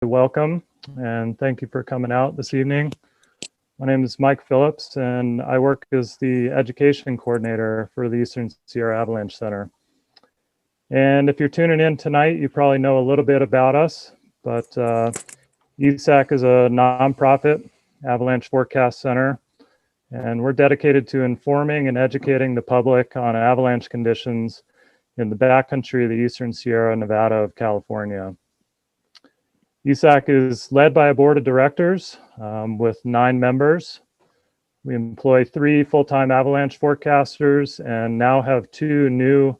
welcome and thank you for coming out this evening. My name is Mike Phillips and I work as the education coordinator for the Eastern Sierra Avalanche Center. And if you're tuning in tonight, you probably know a little bit about us, but ESAC is a nonprofit Avalanche Forecast Center, and we're dedicated to informing and educating the public on avalanche conditions in the backcountry of the Eastern Sierra Nevada of California. ESAC is led by a board of directors with 9 members. We employ 3 full-time avalanche forecasters and now have 2 new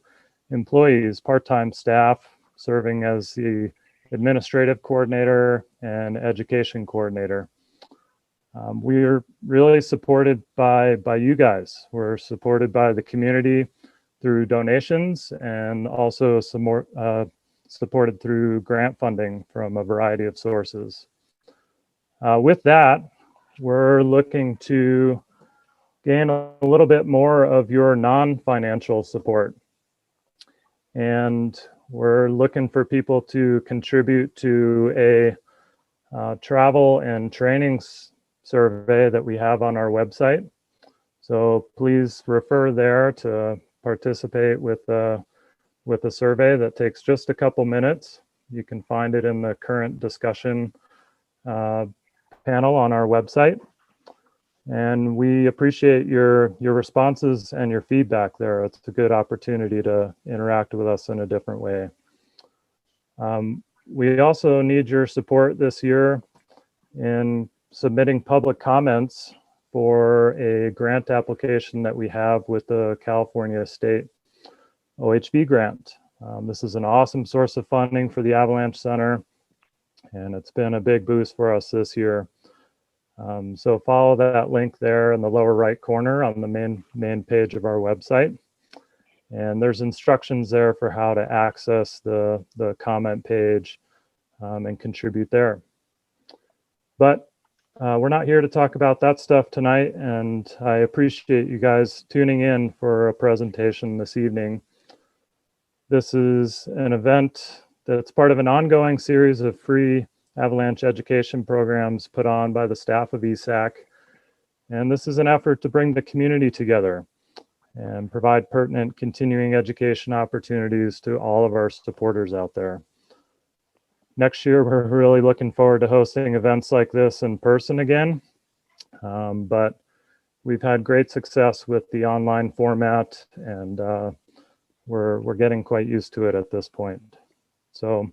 employees, part-time staff, serving as the administrative coordinator and education coordinator. We're really supported by you guys. We're supported by the community through donations and also some more supported through grant funding from a variety of sources. With that, we're looking to gain a little bit more of your non-financial support. And we're looking for people to contribute to a travel and trainings survey that we have on our website. So please refer there to participate with a survey that takes just a couple minutes. You can find it in the current discussion panel on our website. And we appreciate your responses and your feedback there. It's a good opportunity to interact with us in a different way. We also need your support this year in submitting public comments for a grant application that we have with the California State OHV grant. This is an awesome source of funding for the Avalanche Center, and it's been a big boost for us this year. So follow that link there in the lower right corner on the main page of our website. And there's instructions there for how to access the comment page and contribute there. But we're not here to talk about that stuff tonight, and I appreciate you guys tuning in for a presentation this evening. This is an event that's part of an ongoing series of free avalanche education programs put on by the staff of ESAC. And this is an effort to bring the community together and provide pertinent continuing education opportunities to all of our supporters out there. Next year, we're really looking forward to hosting events like this in person again. But we've had great success with the online format, and we're getting quite used to it at this point. So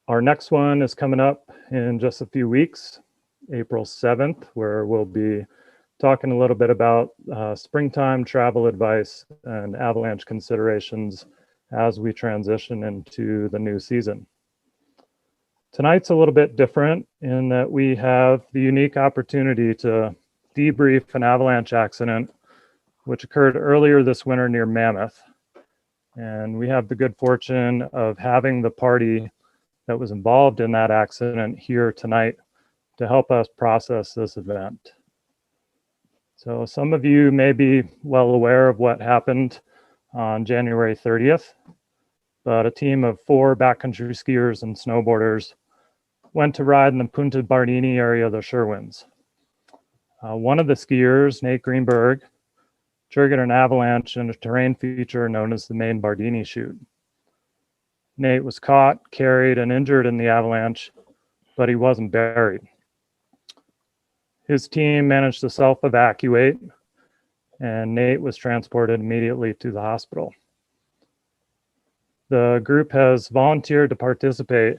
our next one is coming up in just a few weeks, April 7th, where we'll be talking a little bit about springtime travel advice and avalanche considerations as we transition into the new season. Tonight's a little bit different in that we have the unique opportunity to debrief an avalanche accident which occurred earlier this winter near Mammoth. And we have the good fortune of having the party that was involved in that accident here tonight to help us process this event. So some of you may be well aware of what happened on January 30th, but a team of 4 backcountry skiers and snowboarders went to ride in the Punta Bardini area of the Sherwins. One of the skiers, Nate Greenberg, triggered an avalanche in a terrain feature known as the Main Bardini Chute. Nate was caught, carried, and injured in the avalanche, but he wasn't buried. His team managed to self-evacuate, and Nate was transported immediately to the hospital. The group has volunteered to participate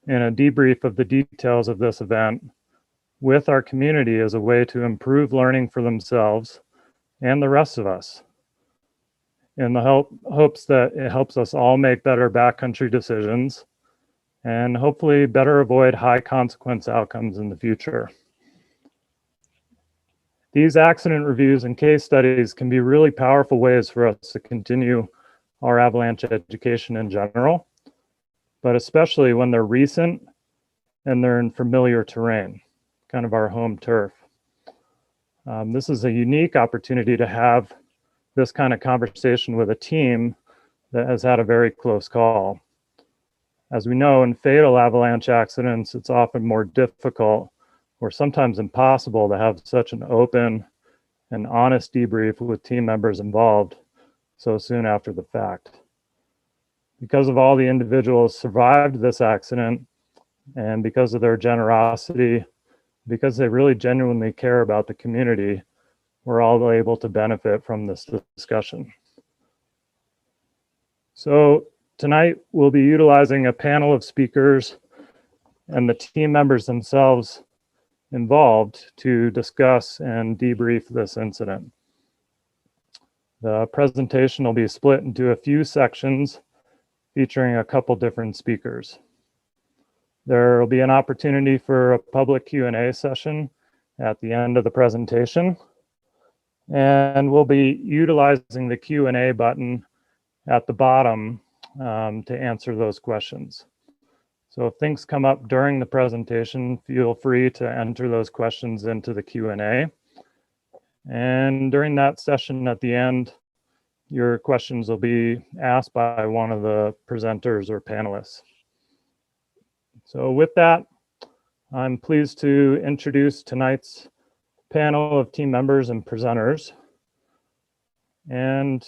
in a debrief of the details of this event with our community as a way to improve learning for themselves and the rest of us, in the hopes that it helps us all make better backcountry decisions and hopefully better avoid high consequence outcomes in the future. These accident reviews and case studies can be really powerful ways for us to continue our avalanche education in general, but especially when they're recent and they're in familiar terrain, kind of our home turf. This is a unique opportunity to have this kind of conversation with a team that has had a very close call. As we know, in fatal avalanche accidents, it's often more difficult or sometimes impossible to have such an open and honest debrief with team members involved so soon after the fact. Because of all the individuals survived this accident and because of their generosity, because they really genuinely care about the community, we're all able to benefit from this discussion. So tonight we'll be utilizing a panel of speakers and the team members themselves involved to discuss and debrief this incident. The presentation will be split into a few sections featuring a couple different speakers. There will be an opportunity for a public Q&A session at the end of the presentation, and we'll be utilizing the Q&A button at the bottom to answer those questions. So if things come up during the presentation, feel free to enter those questions into the Q&A. And during that session at the end, your questions will be asked by one of the presenters or panelists. So with that, I'm pleased to introduce tonight's panel of team members and presenters. And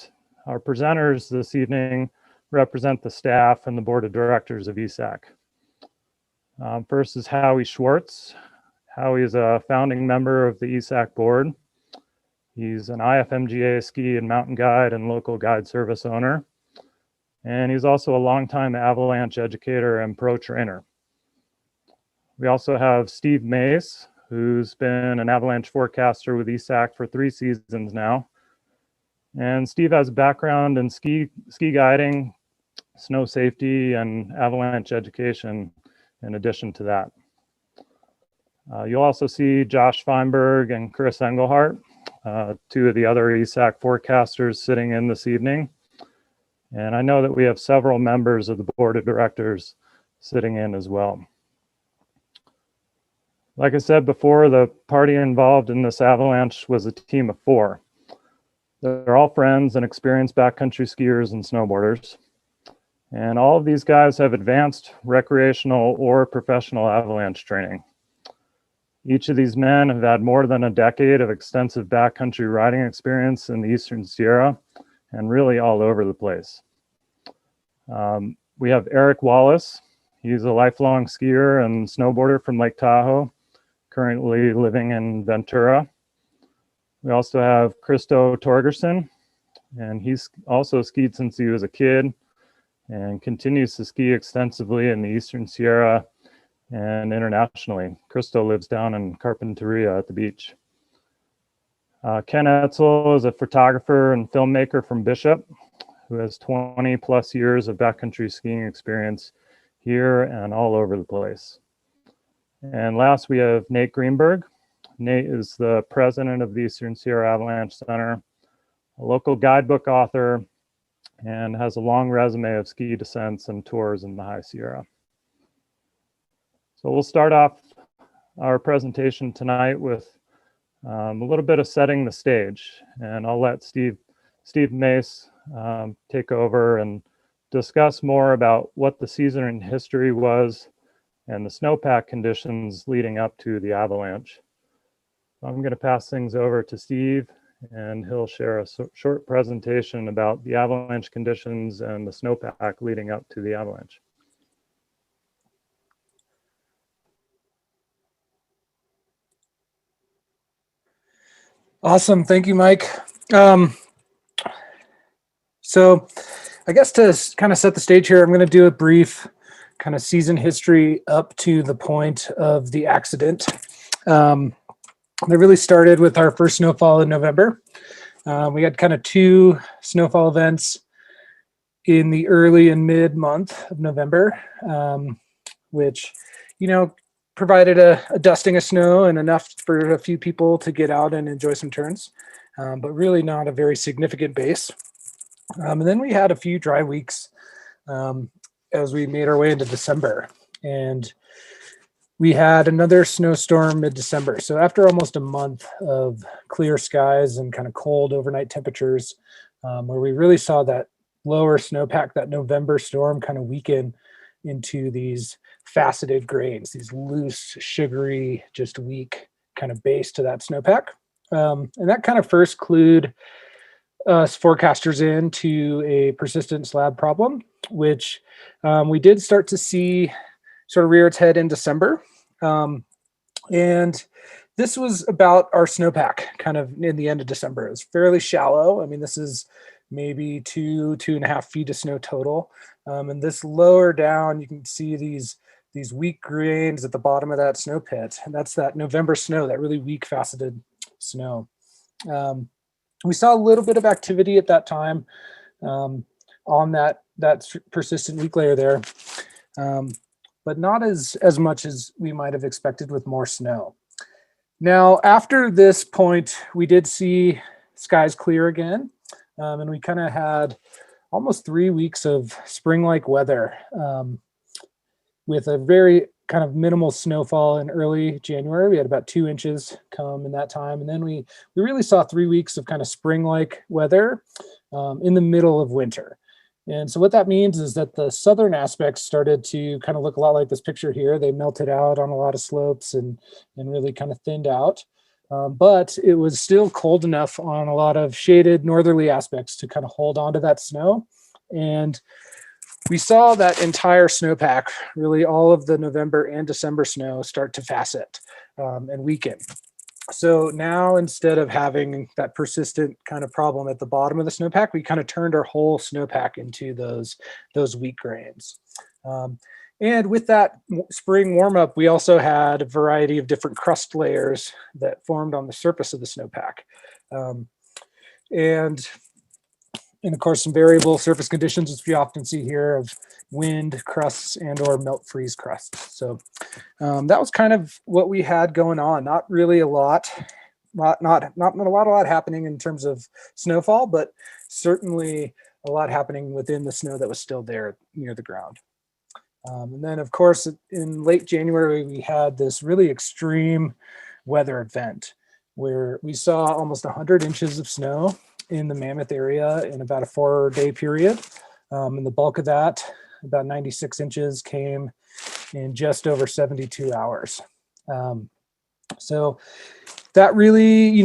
our presenters this evening represent the staff and the board of directors of ESAC. First is Howie Schwartz. Howie is a founding member of the ESAC board. He's an IFMGA ski and mountain guide and local guide service owner. And he's also a longtime avalanche educator and pro trainer. We also have Steve Mace, who's been an avalanche forecaster with ESAC for 3 seasons now. And Steve has a background in ski guiding, snow safety, and avalanche education in addition to that. You'll also see Josh Feinberg and Chris Engelhart, 2 of the other ESAC forecasters sitting in this evening. And I know that we have several members of the board of directors sitting in as well. Like I said before, the party involved in this avalanche was a team of 4. They're all friends and experienced backcountry skiers and snowboarders. And all of these guys have advanced recreational or professional avalanche training. Each of these men have had more than a decade of extensive backcountry riding experience in the Eastern Sierra and really all over the place. We have Eric Wallace. He's a lifelong skier and snowboarder from Lake Tahoe, currently living in Ventura. We also have Christo Torgerson, and he's also skied since he was a kid and continues to ski extensively in the Eastern Sierra and internationally. Christo lives down in Carpinteria at the beach. Ken Etzel is a photographer and filmmaker from Bishop who has 20 plus years of backcountry skiing experience here and all over the place. And last, we have Nate Greenberg. Nate is the president of the Eastern Sierra Avalanche Center, a local guidebook author, and has a long resume of ski descents and tours in the High Sierra. So we'll start off our presentation tonight with a little bit of setting the stage, and I'll let Steve Mace take over and discuss more about what the season in history was and the snowpack conditions leading up to the avalanche. I'm going to pass things over to Steve, and he'll share a short presentation about the avalanche conditions and the snowpack leading up to the avalanche. Awesome. Thank you, Mike. So I guess to kind of set the stage here, I'm going to do a brief kind of season history up to the point of the accident. It really started with our first snowfall in November. We had kind of 2 snowfall events in the early and mid month of November, which, provided a dusting of snow and enough for a few people to get out and enjoy some turns, but really not a very significant base. And then we had a few dry weeks as we made our way into December. And we had another snowstorm mid-December. So after almost a month of clear skies and kind of cold overnight temperatures, where we really saw that lower snowpack, that November storm kind of weaken into these faceted grains, these loose, sugary, just weak kind of base to that snowpack. And that kind of first clued us forecasters into a persistent slab problem, which we did start to see sort of rear its head in December. And this was about our snowpack kind of in the end of December. It was fairly shallow. I mean, this is maybe 2.5 feet of snow total. And this lower down, you can see these weak grains at the bottom of that snow pit. And that's that November snow, that really weak faceted snow. We saw a little bit of activity at that time on that persistent weak layer there, but not as much as we might have expected with more snow. Now, after this point, we did see skies clear again, and we kind of had almost 3 weeks of spring-like weather with a very kind of minimal snowfall in early January. We had about 2 inches come in that time. And then we really saw 3 weeks of kind of spring-like weather in the middle of winter. And so what that means is that the southern aspects started to kind of look a lot like this picture here. They melted out on a lot of slopes and really kind of thinned out. But it was still cold enough on a lot of shaded northerly aspects to kind of hold on to that snow. And we saw that entire snowpack, really all of the November and December snow, start to facet and weaken. So now, instead of having that persistent kind of problem at the bottom of the snowpack, we kind of turned our whole snowpack into those weak grains. And with that spring warm up, we also had a variety of different crust layers that formed on the surface of the snowpack. And of course, some variable surface conditions, which we often see here, of wind crusts and or melt freeze crusts. So that was kind of what we had going on. Not really a lot, not a lot happening in terms of snowfall, but certainly a lot happening within the snow that was still there near the ground. And then, of course, in late January, we had this really extreme weather event where we saw almost 100 inches of snow in the Mammoth area in about a 4-day period. And the bulk of that, about 96 inches, came in just over 72 hours. So that really,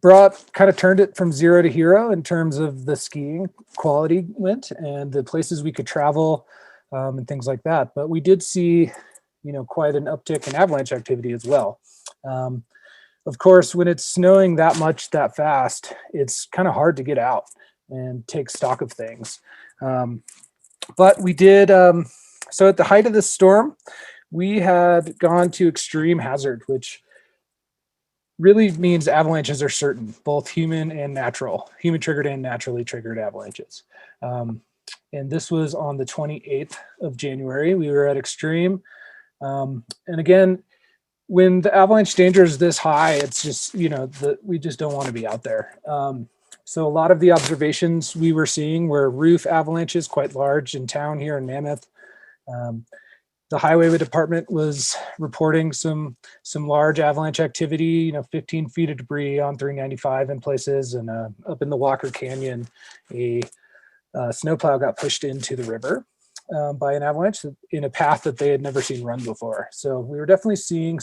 kind of turned it from zero to hero in terms of the skiing quality went and the places we could travel and things like that. But we did see, quite an uptick in avalanche activity as well. Of course, when it's snowing that much that fast, it's kind of hard to get out and take stock of things. But we did, so at the height of this storm, we had gone to extreme hazard, which really means avalanches are certain, both human and natural, human triggered and naturally triggered avalanches. And this was on the 28th of January. We were at extreme. And again, when the avalanche danger is this high, it's just, we just don't want to be out there. So a lot of the observations we were seeing were roof avalanches, quite large in town here in Mammoth. The highway department was reporting some large avalanche activity, 15 feet of debris on 395 in places, and up in the Walker Canyon, a snowplow got pushed into the river by an avalanche in a path that they had never seen run before. So we were definitely seeing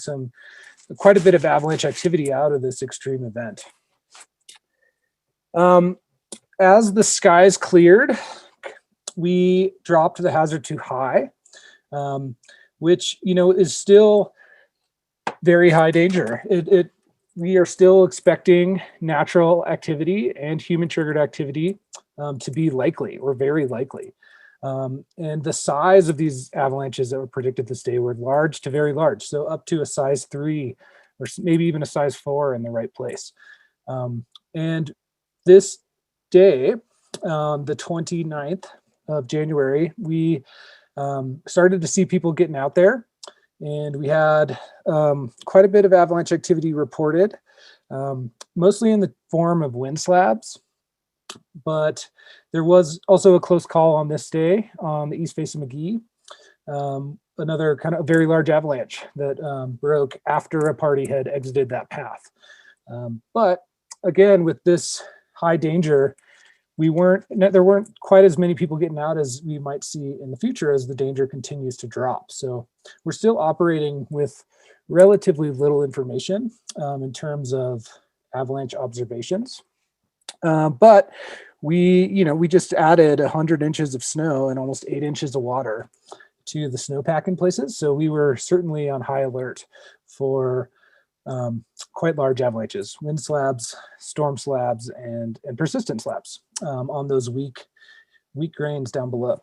quite a bit of avalanche activity out of this extreme event. As the skies cleared, we dropped the hazard to high, which, is still very high danger. We are still expecting natural activity and human triggered activity to be likely or very likely. And the size of these avalanches that were predicted this day were large to very large. So up to a size 3 or maybe even a size 4 in the right place. And this day, the 29th of January, we started to see people getting out there. And we had quite a bit of avalanche activity reported, mostly in the form of wind slabs. But there was also a close call on this day on the east face of McGee, another kind of very large avalanche that broke after a party had exited that path. But again, with this high danger, there weren't quite as many people getting out as we might see in the future as the danger continues to drop. So we're still operating with relatively little information in terms of avalanche observations. But we just added 100 inches of snow and almost 8 inches of water to the snowpack in places. So we were certainly on high alert for quite large avalanches, wind slabs, storm slabs, and persistent slabs on those weak grains down below.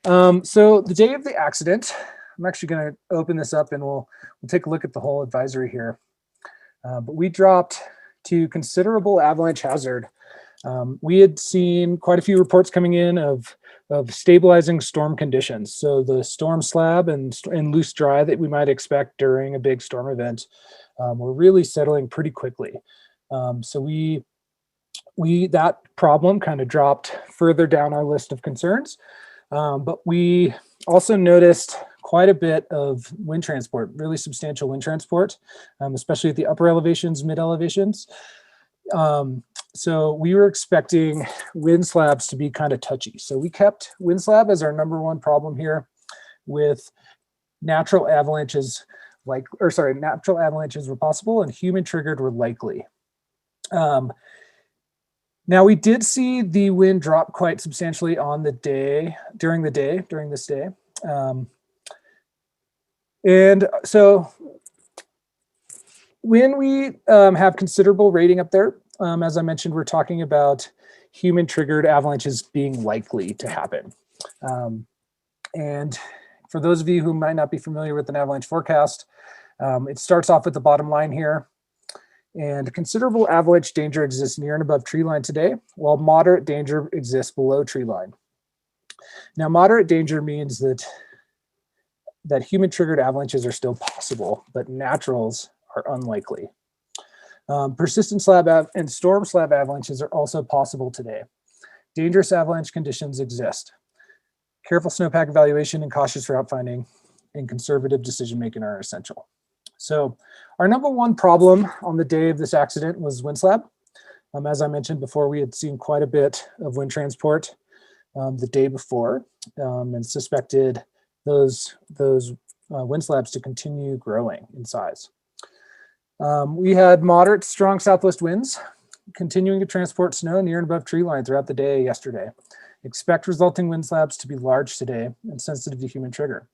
So the day of the accident, I'm actually going to open this up and we'll take a look at the whole advisory here. But we dropped to considerable avalanche hazard. We had seen quite a few reports coming in of stabilizing storm conditions. So the storm slab and loose dry that we might expect during a big storm event were really settling pretty quickly. So that problem kind of dropped further down our list of concerns. But we also noticed quite a bit of wind transport, really substantial wind transport, especially at the upper elevations, mid elevations. So we were expecting wind slabs to be kind of touchy. So we kept wind slab as our number one problem here, with natural avalanches natural avalanches were possible and human triggered were likely. Now we did see the wind drop quite substantially on the day, during this day. And so when we have considerable rating up there, as I mentioned, we're talking about human triggered avalanches being likely to happen. And for those of you who might not be familiar with an avalanche forecast, it starts off with the bottom line here. And considerable avalanche danger exists near and above tree line today, while moderate danger exists below tree line. Now, moderate danger means that human triggered avalanches are still possible, but naturals are unlikely. Persistent slab and storm slab avalanches are also possible today. Dangerous avalanche conditions exist. Careful snowpack evaluation and cautious route finding and conservative decision making are essential. So our number one problem on the day of this accident was wind slab. As I mentioned before, we had seen quite a bit of wind transport the day before and suspected those wind slabs to continue growing in size. We had moderate to strong southwest winds continuing to transport snow near and above tree line throughout the day yesterday. Expect resulting wind slabs to be large today and sensitive to human trigger.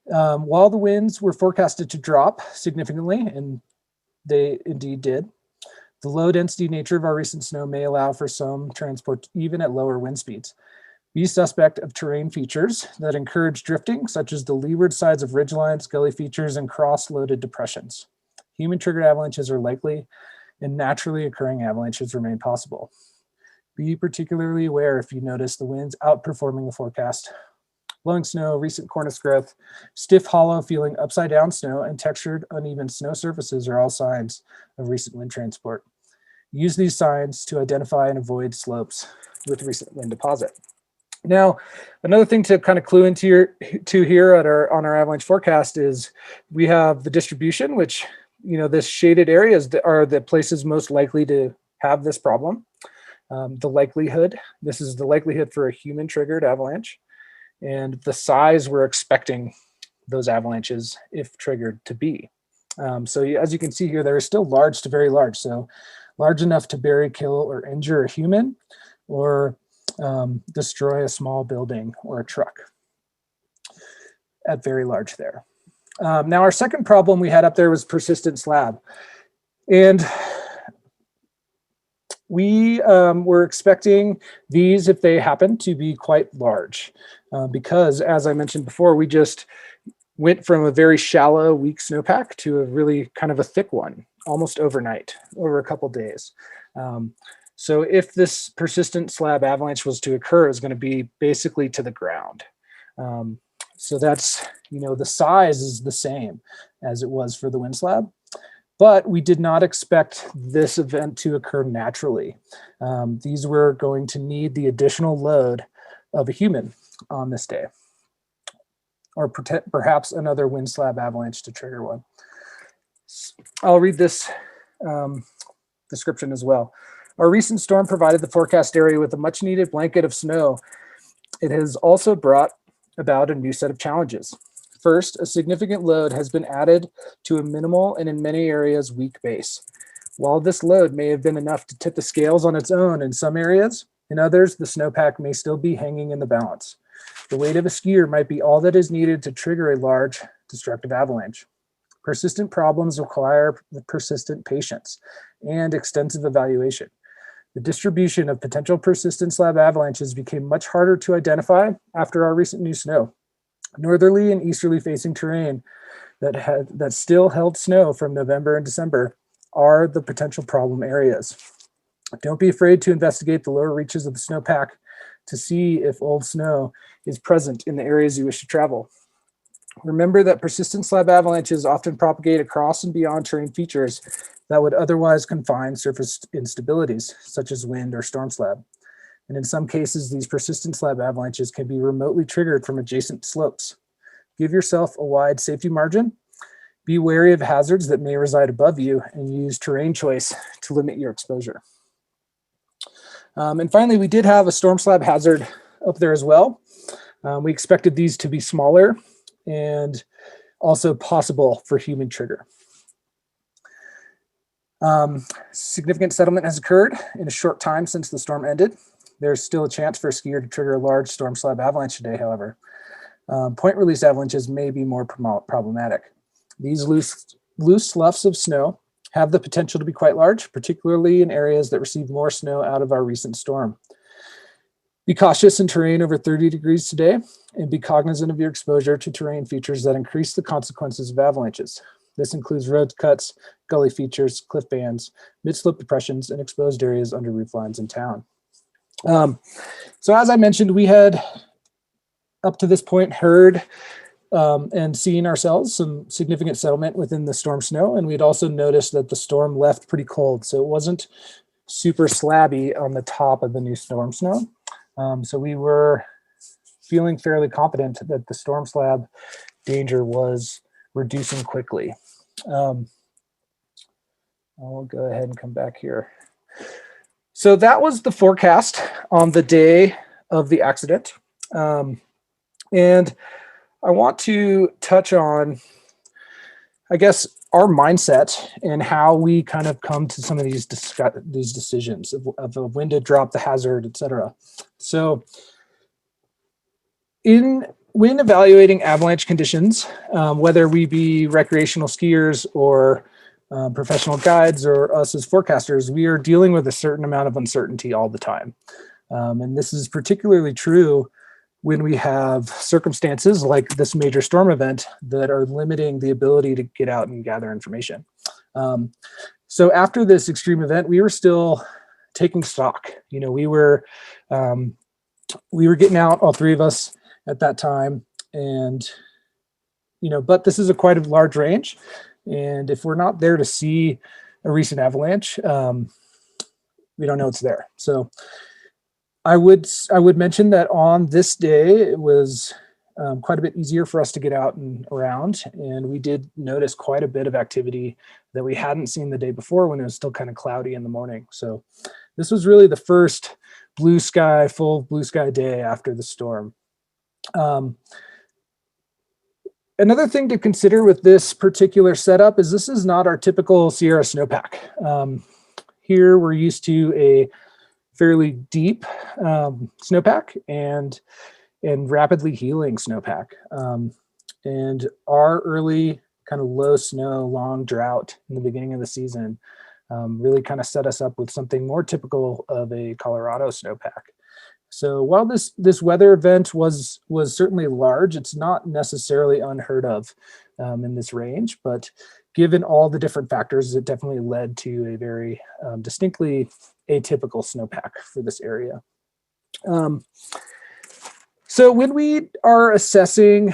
While the winds were forecasted to drop significantly, and they indeed did, the low density nature of our recent snow may allow for some transport even at lower wind speeds. Be suspect of terrain features that encourage drifting, such as the leeward sides of ridgelines, gully features, and cross-loaded depressions. Human triggered avalanches are likely, and naturally occurring avalanches remain possible. Be particularly aware if you notice the winds outperforming the forecast. Blowing snow, recent cornice growth, stiff, hollow, feeling upside down snow, and textured, uneven snow surfaces are all signs of recent wind transport. Use these signs to identify and avoid slopes with recent wind deposit. Now, another thing to kind of clue into here on our avalanche forecast is we have the distribution, which, this shaded areas are the places most likely to have this problem. The likelihood, this is the likelihood for a human triggered avalanche, and the size we're expecting those avalanches, if triggered, to be. So as you can see here, they're still large to very large. So large enough to bury, kill, or injure a human, or destroy a small building or a truck at very large there. Now, our second problem we had up there was persistent slab. And we were expecting these, if they happen, to be quite large because, as I mentioned before, we just went from a very shallow, weak snowpack to a really kind of a thick one, almost overnight, over a couple days. So if this persistent slab avalanche was to occur, it was going to be basically to the ground. So that's, the size is the same as it was for the wind slab, but we did not expect this event to occur naturally. These were going to need the additional load of a human on this day, or perhaps another wind slab avalanche to trigger one. I'll read this description as well. Our recent storm provided the forecast area with a much needed blanket of snow. It has also brought about a new set of challenges. First, a significant load has been added to a minimal and in many areas weak base. While this load may have been enough to tip the scales on its own in some areas, in others, the snowpack may still be hanging in the balance. The weight of a skier might be all that is needed to trigger a large destructive avalanche. Persistent problems require persistent patience and extensive evaluation. The distribution of potential persistent slab avalanches became much harder to identify after our recent new snow. Northerly and easterly facing terrain that still held snow from November and December are the potential problem areas. Don't be afraid to investigate the lower reaches of the snowpack to see if old snow is present in the areas you wish to travel. Remember that persistent slab avalanches often propagate across and beyond terrain features that would otherwise confine surface instabilities, such as wind or storm slab. And in some cases, these persistent slab avalanches can be remotely triggered from adjacent slopes. Give yourself a wide safety margin. Be wary of hazards that may reside above you, and use terrain choice to limit your exposure. And finally, we did have a storm slab hazard up there as well. We expected these to be smaller and also possible for human trigger. Significant settlement has occurred in a short time since the storm ended. There's still a chance for a skier to trigger a large storm slab avalanche today, however. Point release avalanches may be more problematic. These loose sloughs of snow have the potential to be quite large, particularly in areas that received more snow out of our recent storm. Be cautious in terrain over 30 degrees today, and be cognizant of your exposure to terrain features that increase the consequences of avalanches. This includes road cuts, gully features, cliff bands, mid-slope depressions, and exposed areas under roof lines in town. So as I mentioned, we had up to this point heard and seen ourselves some significant settlement within the storm snow, and we'd also noticed that the storm left pretty cold, so it wasn't super slabby on the top of the new storm snow. So we were feeling fairly confident that the storm slab danger was reducing quickly. I'll go ahead and come back here. So that was the forecast on the day of the accident. And I want to touch on, I guess, our mindset and how we kind of come to some of these decisions of when to drop the hazard, et cetera. So when evaluating avalanche conditions, whether we be recreational skiers or professional guides or us as forecasters, we are dealing with a certain amount of uncertainty all the time. And this is particularly true when we have circumstances like this major storm event that are limiting the ability to get out and gather information. So after this extreme event, we were still taking stock. You know, we were getting out, all three of us at that time, and but this is quite a large range, and if we're not there to see a recent avalanche, we don't know it's there. So I would mention that on this day it was quite a bit easier for us to get out and around, and we did notice quite a bit of activity that we hadn't seen the day before when it was still kind of cloudy in the morning. So this was really the first full blue sky day after the storm. Another thing to consider with this particular setup is this is not our typical Sierra snowpack. Here we're used to a fairly deep snowpack and rapidly healing snowpack. And our early kind of low snow, long drought in the beginning of the season really kind of set us up with something more typical of a Colorado snowpack. So while this weather event was certainly large, it's not necessarily unheard of in this range, but given all the different factors, it definitely led to a very distinctly atypical snowpack for this area. So when we are assessing,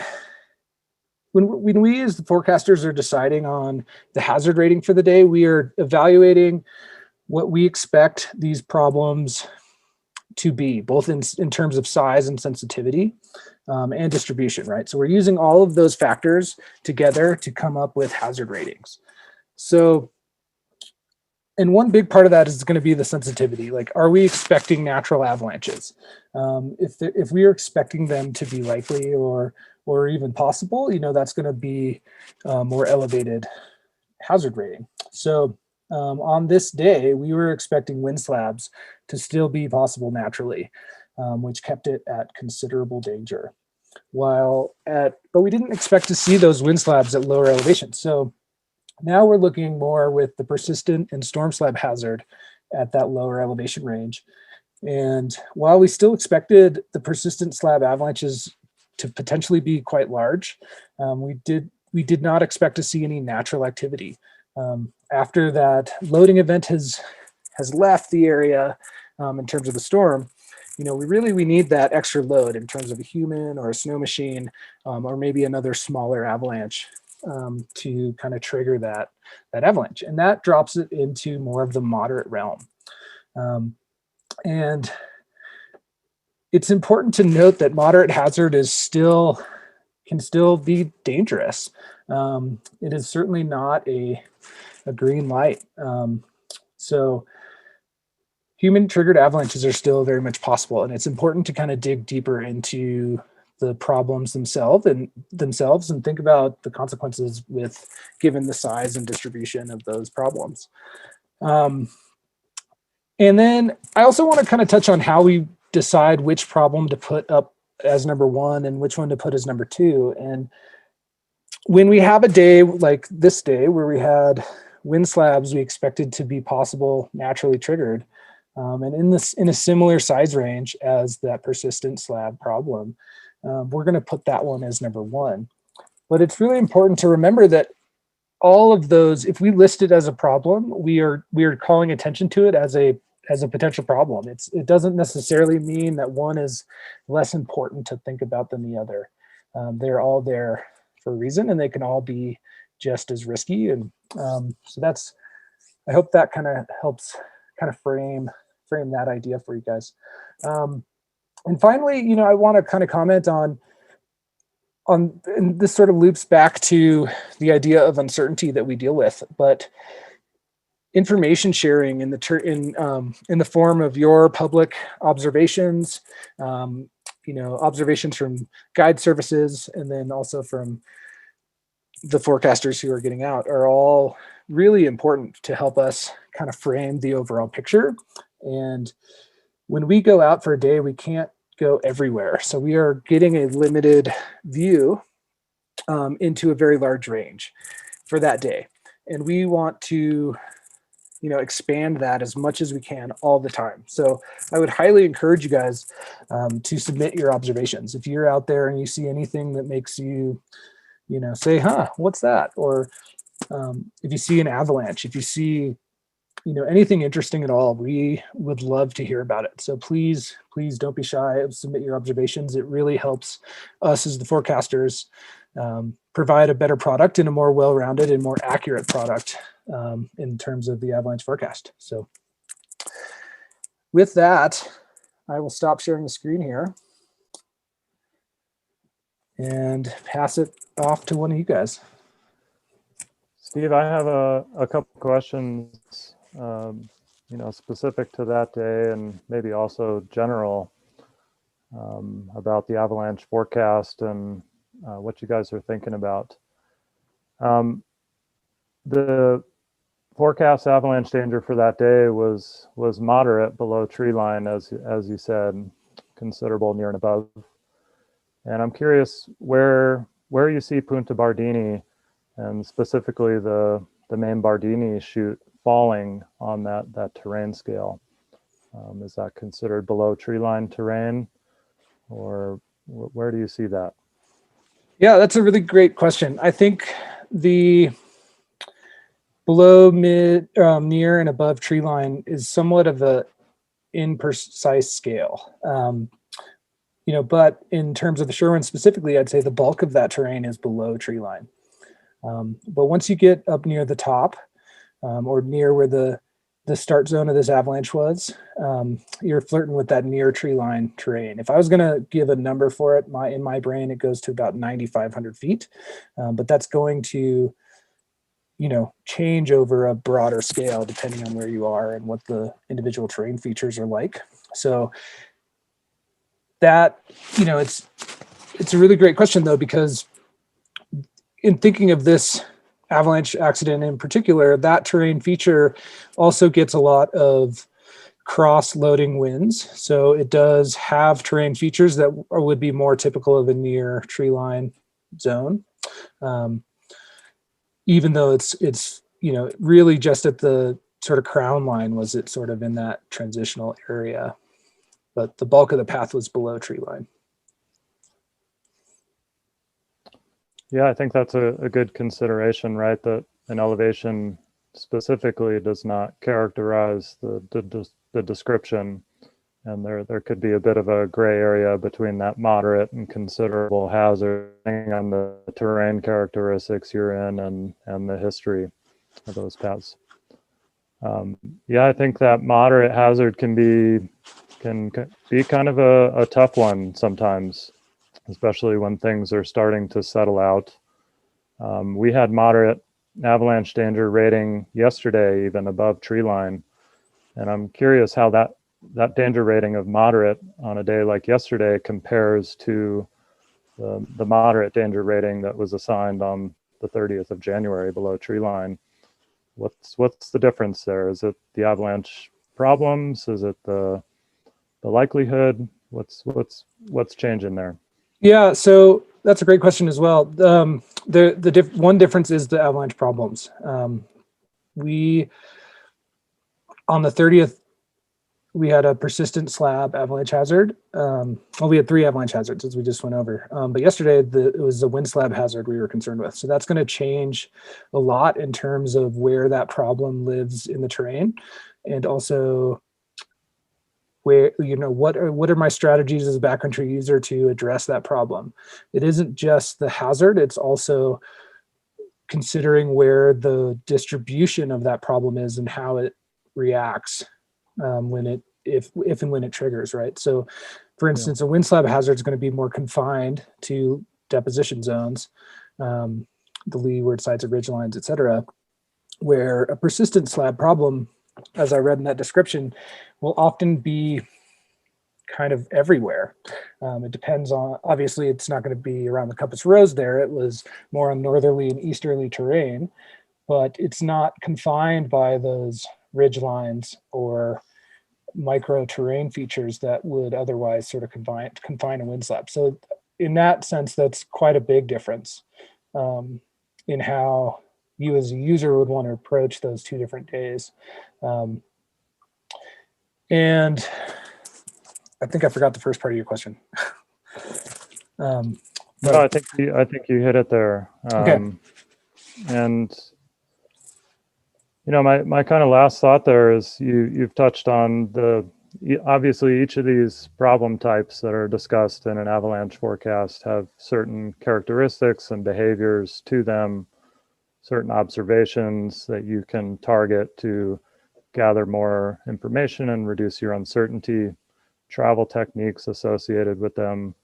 when we as the forecasters are deciding on the hazard rating for the day, we are evaluating what we expect these problems to be, both in terms of size and sensitivity and distribution, right? So we're using all of those factors together to come up with hazard ratings. So one big part of that is going to be the sensitivity. Like, are we expecting natural avalanches? If we are expecting them to be likely or even possible, that's going to be more elevated hazard rating. So on this day, we were expecting wind slabs to still be possible naturally, which kept it at considerable danger. But we didn't expect to see those wind slabs at lower elevations. So now we're looking more with the persistent and storm slab hazard at that lower elevation range. And while we still expected the persistent slab avalanches to potentially be quite large, we did not expect to see any natural activity. After that loading event has left the area in terms of the storm, we need that extra load in terms of a human or a snow machine, or maybe another smaller avalanche to kind of trigger that avalanche. And that drops it into more of the moderate realm. And it's important to note that moderate hazard can still be dangerous. It is certainly not a green light. So human triggered avalanches are still very much possible, and it's important to kind of dig deeper into the problems themselves and think about the consequences given the size and distribution of those problems. And then I also want to kind of touch on how we decide which problem to put up as number one and which one to put as number two. And when we have a day like this day where we had wind slabs we expected to be possible naturally triggered, and in a similar size range as that persistent slab problem, we're going to put that one as number one. But it's really important to remember that all of those, if we list it as a problem, we are calling attention to it as a potential problem. It doesn't necessarily mean that one is less important to think about than the other. They're all there for a reason, and they can all be just as risky. And so I hope that kind of helps kind of frame that idea for you guys. And finally, I want to kind of comment on, and this sort of loops back to the idea of uncertainty that we deal with, but information sharing in the form of your public observations, observations from guide services, and then also from the forecasters who are getting out, are all really important to help us kind of frame the overall picture. And when we go out for a day, we can't go everywhere. So we are getting a limited view into a very large range for that day. And we want to, expand that as much as we can all the time. So I would highly encourage you guys to submit your observations. If you're out there and you see anything that makes you, say, what's that? Or if you see an avalanche, if you see, anything interesting at all, we would love to hear about it. So please don't be shy. Submit your observations. It really helps us as the forecasters provide a better product and a more well-rounded and more accurate product in terms of the avalanche forecast. So with that, I will stop sharing the screen here and pass it off to one of you guys. Steve, I have a couple questions, specific to that day and maybe also general about the avalanche forecast and what you guys are thinking about. The forecast avalanche danger for that day was moderate below tree line, as you said, considerable near and above. And I'm curious where you see Punta Bardini and specifically the Main Bardini Chute falling on that terrain scale. Is that considered below tree line terrain, or where do you see that? Yeah, that's a really great question. I think the below, mid, near, and above tree line is somewhat of a imprecise scale. But in terms of the Sherwin specifically, I'd say the bulk of that terrain is below tree line. But once you get up near the top, or near where the start zone of this avalanche was, you're flirting with that near tree line terrain. If I was going to give a number for it, in my brain, it goes to about 9,500 feet. But that's going to, change over a broader scale depending on where you are and what the individual terrain features are like. So that, it's a really great question though, because in thinking of this avalanche accident in particular, that terrain feature also gets a lot of cross-loading winds. So it does have terrain features that would be more typical of a near tree line zone. Even though it's really just at the sort of crown line was it sort of in that transitional area, but the bulk of the path was below tree line. Yeah, I think that's a good consideration, right? That an elevation specifically does not characterize the description, and there could be a bit of a gray area between that moderate and considerable hazard depending on the terrain characteristics you're in and the history of those paths. Yeah, I think that moderate hazard can be kind of a tough one sometimes, especially when things are starting to settle out. We had moderate avalanche danger rating yesterday, even above tree line. And I'm curious how that danger rating of moderate on a day like yesterday compares to the moderate danger rating that was assigned on the 30th of January below tree line. What's the difference there? Is it the avalanche problems? Is it the likelihood? What's changing there? Yeah, so that's a great question as well. One difference is the avalanche problems. We on the 30th, we had a persistent slab avalanche hazard. We had 3 avalanche hazards as we just went over. But yesterday, it was a wind slab hazard we were concerned with. So that's going to change a lot in terms of where that problem lives in the terrain, and also where, what are my strategies as a backcountry user to address that problem. It isn't just the hazard, it's also considering where the distribution of that problem is and how it reacts if and when it triggers, right? So for instance, a wind slab hazard is going to be more confined to deposition zones, the leeward sides of ridge lines, et cetera, where a persistent slab problem, as I read in that description, will often be kind of everywhere. It depends on, obviously it's not going to be around the Compass Rose there. It was more on northerly and easterly terrain, but it's not confined by those ridge lines or micro terrain features that would otherwise sort of confine a wind slab. So in that sense, that's quite a big difference in how you as a user would want to approach those 2 different days. And I think I forgot the first part of your question. No, I think you hit it there. Okay. And my kind of last thought there is you've touched on obviously each of these problem types that are discussed in an avalanche forecast have certain characteristics and behaviors to them, certain observations that you can target to gather more information and reduce your uncertainty, travel techniques associated with them.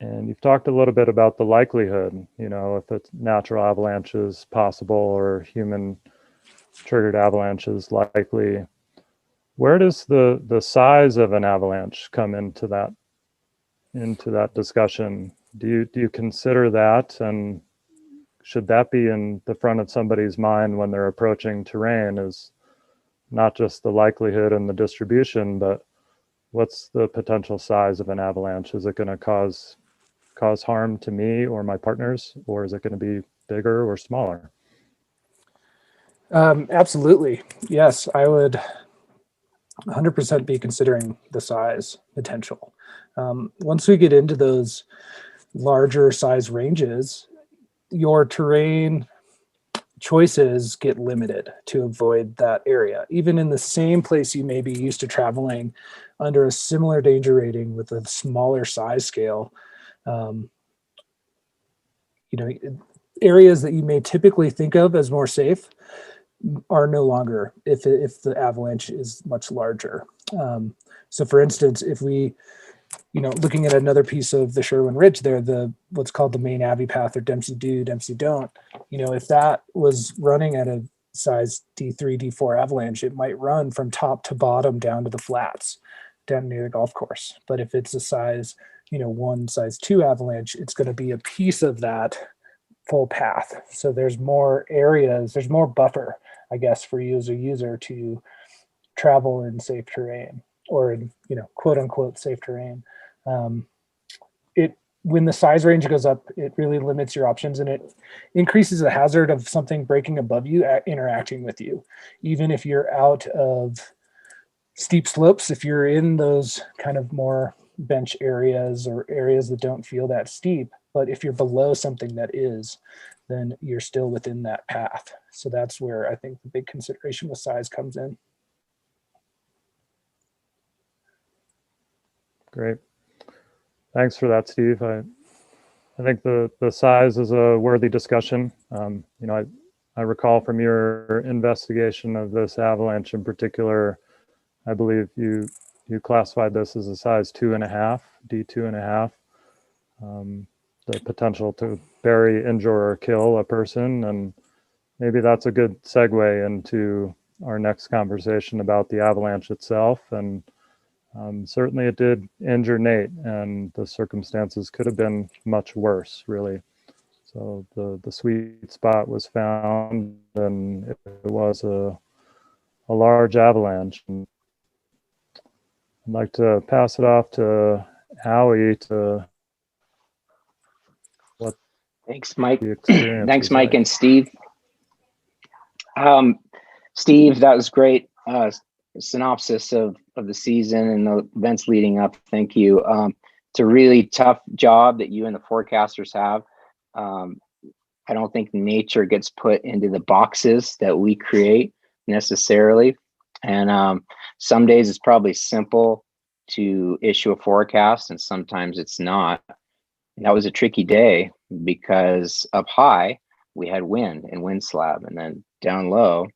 And you've talked a little bit about the likelihood, if it's natural avalanches possible or human triggered avalanches likely. Where does the size of an avalanche come into that discussion? Do you consider that, and should that be in the front of somebody's mind when they're approaching terrain, is not just the likelihood and the distribution, but what's the potential size of an avalanche? Is it going to cause harm to me or my partners, or is it going to be bigger or smaller? Absolutely. Yes, I would 100% be considering the size potential. Once we get into those larger size ranges, your terrain choices get limited to avoid that area. Even in the same place you may be used to traveling under a similar danger rating with a smaller size scale, areas that you may typically think of as more safe are no longer if the avalanche is much larger. So for instance, if we looking at another piece of the Sherwin Ridge there, what's called the main Abbey Path, or Dempsey Do, Dempsey Don't, if that was running at a size D3, D4 avalanche, it might run from top to bottom down to the flats, down near the golf course. But if it's a size, 1, size 2 avalanche, it's going to be a piece of that full path. So there's more areas, there's more buffer, I guess, for you as a user to travel in safe terrain, or in, quote unquote safe terrain. When the size range goes up, it really limits your options, and it increases the hazard of something breaking above you interacting with you. Even if you're out of steep slopes, if you're in those kind of more bench areas or areas that don't feel that steep, but if you're below something that is, then you're still within that path. So that's where I think the big consideration with size comes in. Great. Thanks for that, Steve. I think the size is a worthy discussion. I recall from your investigation of this avalanche in particular, I believe you classified this as a size 2.5, D2.5. The potential to bury, injure, or kill a person. And maybe that's a good segue into our next conversation about the avalanche itself. And certainly it did injure Nate, and the circumstances could have been much worse, really. So the sweet spot was found, and it was a large avalanche. And I'd like to pass it off to Howie to what Thanks, Mike. the experience Thanks, was Mike like. and Steve. Steve, that was great. Synopsis of the season and the events leading up. Thank you. It's a really tough job that you and the forecasters have. I don't think nature gets put into the boxes that we create necessarily. And some days it's probably simple to issue a forecast, and sometimes it's not. That was a tricky day because up high we had wind and wind slab, and then down low,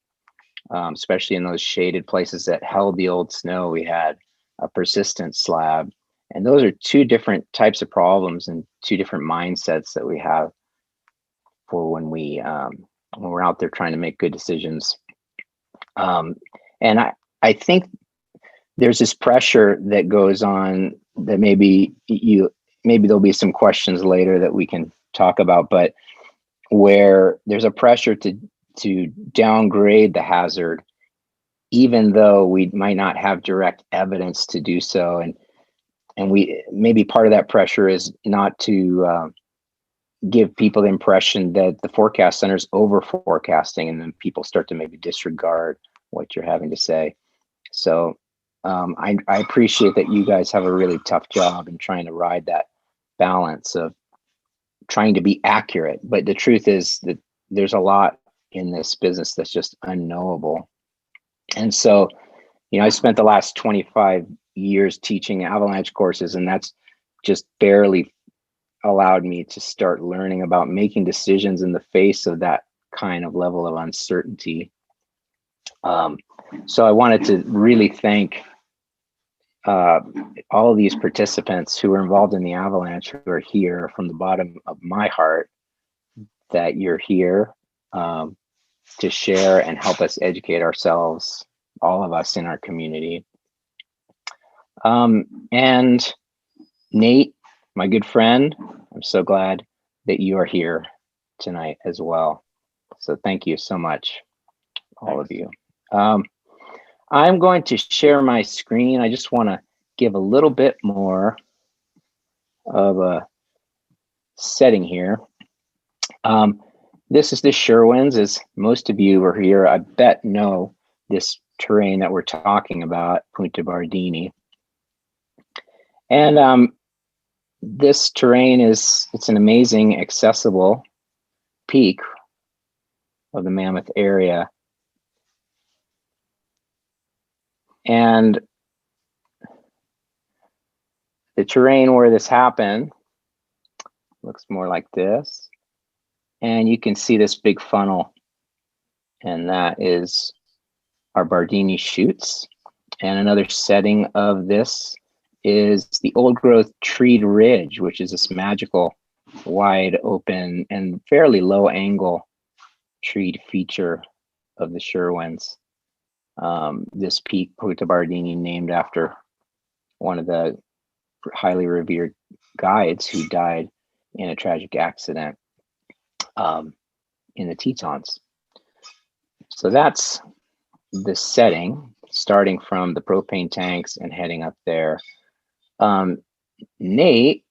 especially in those shaded places that held the old snow, we had a persistent slab. And those are two different types of problems and two different mindsets that we have for when we're out there trying to make good decisions. And I think there's this pressure that goes on that maybe there'll be some questions later that we can talk about, but where there's a pressure to downgrade the hazard, even though we might not have direct evidence to do so. And we maybe part of that pressure is not to give people the impression that the forecast center's over forecasting, and then people start to maybe disregard what you're having to say. So I appreciate that you guys have a really tough job in trying to ride that balance of trying to be accurate. But the truth is that there's a lot in this business that's just unknowable. And so, I spent the last 25 years teaching avalanche courses, and that's just barely allowed me to start learning about making decisions in the face of that kind of level of uncertainty. So I wanted to really thank all of these participants who were involved in the avalanche, who are here, from the bottom of my heart, that you're here to share and help us educate ourselves, all of us in our community. And Nate, my good friend, I'm so glad that you are here tonight as well. So thank you so much, all of you. I'm going to share my screen. I just want to give a little bit more of a setting here. This is the Sherwins. As most of you are here, I bet know this terrain that we're talking about, Punta Bardini. And this terrain it's an amazing, accessible peak of the Mammoth area. And the terrain where this happened looks more like this. And you can see this big funnel, and that is our Bardini Chutes. And another setting of this is the old growth treed ridge, which is this magical, wide open and fairly low angle treed feature of the Sherwins. This peak, Punta Bardini, named after one of the highly revered guides who died in a tragic accident in the Tetons. So that's the setting, starting from the propane tanks and heading up there. Nate,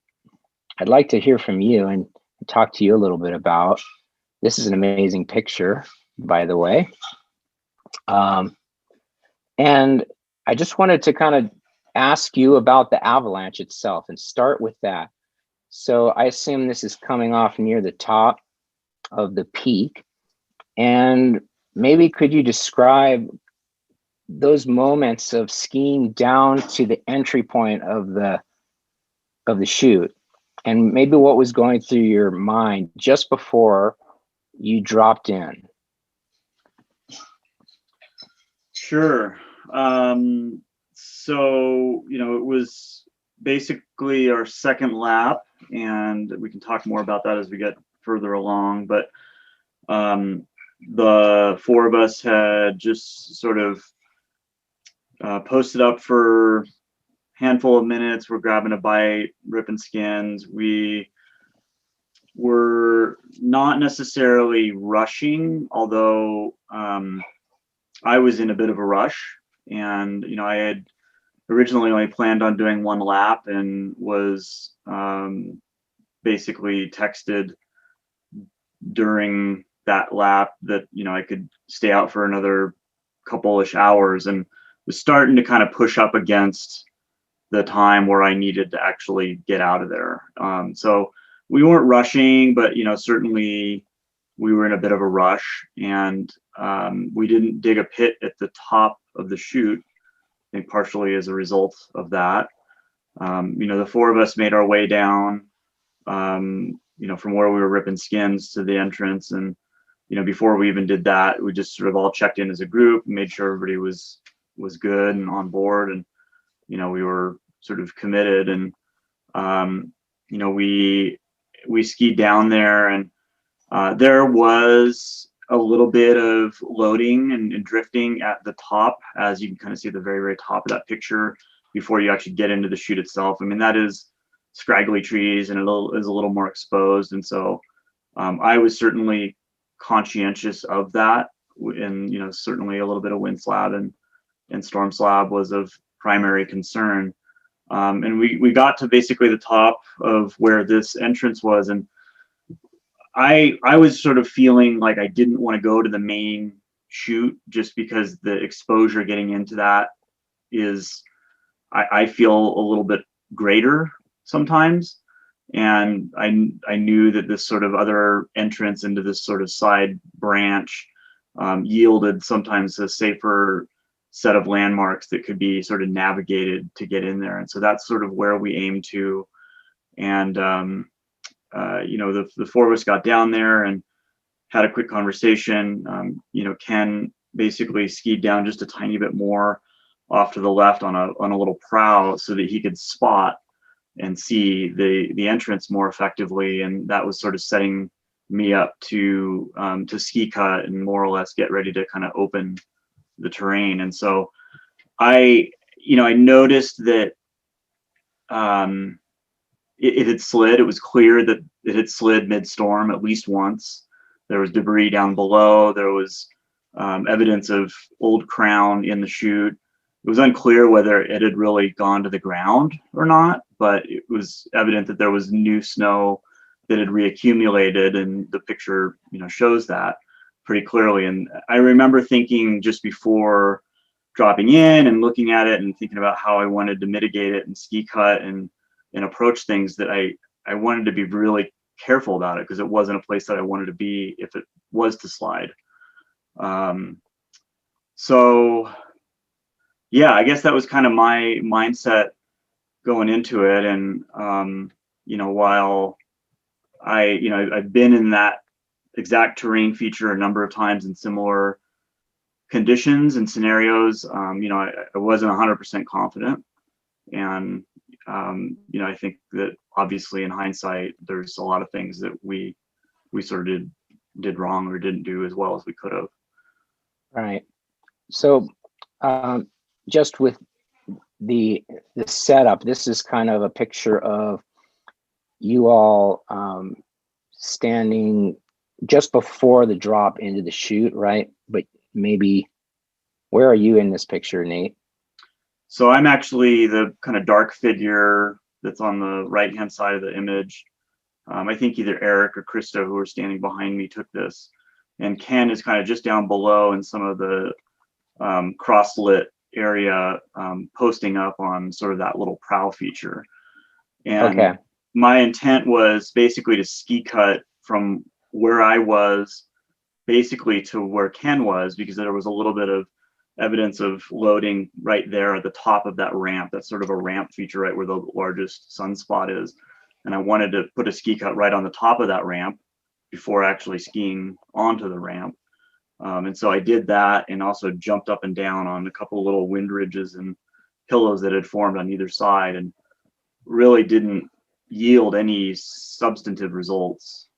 I'd like to hear from you and talk to you a little bit about, this is an amazing picture, by the way. And I just wanted to kind of ask you about the avalanche itself and start with that. So I assume this is coming off near the top of the peak. And maybe could you describe those moments of skiing down to the entry point of the chute, and maybe what was going through your mind just before you dropped in? Sure. So, it was basically our second lap, and we can talk more about that as we get further along. But the four of us had just sort of posted up for a handful of minutes. We're grabbing a bite, ripping skins. We were not necessarily rushing, although I was in a bit of a rush. And, I had originally only planned on doing one lap and was basically texted during that lap that, I could stay out for another couple-ish hours, and was starting to kind of push up against the time where I needed to actually get out of there. So we weren't rushing, but, certainly we were in a bit of a rush, and we didn't dig a pit at the top of the chute, I think partially as a result of that. The four of us made our way down, from where we were ripping skins to the entrance. And, before we even did that, we just sort of all checked in as a group, made sure everybody was good and on board. And, we were sort of committed, and, we skied down there, and there was a little bit of loading and drifting at the top, as you can kind of see at the very, very top of that picture before you actually get into the chute itself. I mean, that is scraggly trees, and it is a little more exposed. And so I was certainly conscientious of that. And, certainly a little bit of wind slab and storm slab was of primary concern. And we got to basically the top of where this entrance was, and I was sort of feeling like I didn't want to go to the main chute, just because the exposure getting into that is, I feel a little bit greater sometimes. And I knew that this sort of other entrance into this sort of side branch yielded sometimes a safer set of landmarks that could be sort of navigated to get in there. And so that's sort of where we aim to. And, the four of us got down there and had a quick conversation. Ken basically skied down just a tiny bit more off to the left on a little prow so that he could spot and see the entrance more effectively. And that was sort of setting me up to ski cut and more or less get ready to kind of open the terrain. And so I noticed that it had slid. It was clear that it had slid mid-storm at least once. There was debris down below. There was evidence of old crown in the chute. It was unclear whether it had really gone to the ground or not, but it was evident that there was new snow that had reaccumulated, and the picture, shows that pretty clearly. And I remember thinking just before dropping in and looking at it and thinking about how I wanted to mitigate it and ski cut and approach things, that I wanted to be really careful about it, because it wasn't a place that I wanted to be if it was to slide. So yeah, I guess that was kind of my mindset going into it. And, while I've been in that exact terrain feature a number of times in similar conditions and scenarios, I wasn't 100% confident. And, I think that obviously in hindsight, there's a lot of things that we sort of did wrong or didn't do as well as we could have. Right. So just with the setup, this is kind of a picture of you all standing just before the drop into the chute, right? But maybe, where are you in this picture, Nate? So I'm actually the kind of dark figure that's on the right-hand side of the image. I think either Eric or Krista, who are standing behind me, took this. And Ken is kind of just down below in some of the cross-lit area, posting up on sort of that little prow feature. And Okay. my intent was basically to ski cut from where I was basically to where Ken was, because there was a little bit of evidence of loading right there at the top of that ramp. That's sort of a ramp feature right where the largest sunspot is. And I wanted to put a ski cut right on the top of that ramp before actually skiing onto the ramp. And so I did that, and also jumped up and down on a couple of little wind ridges and pillows that had formed on either side, and really didn't yield any substantive results.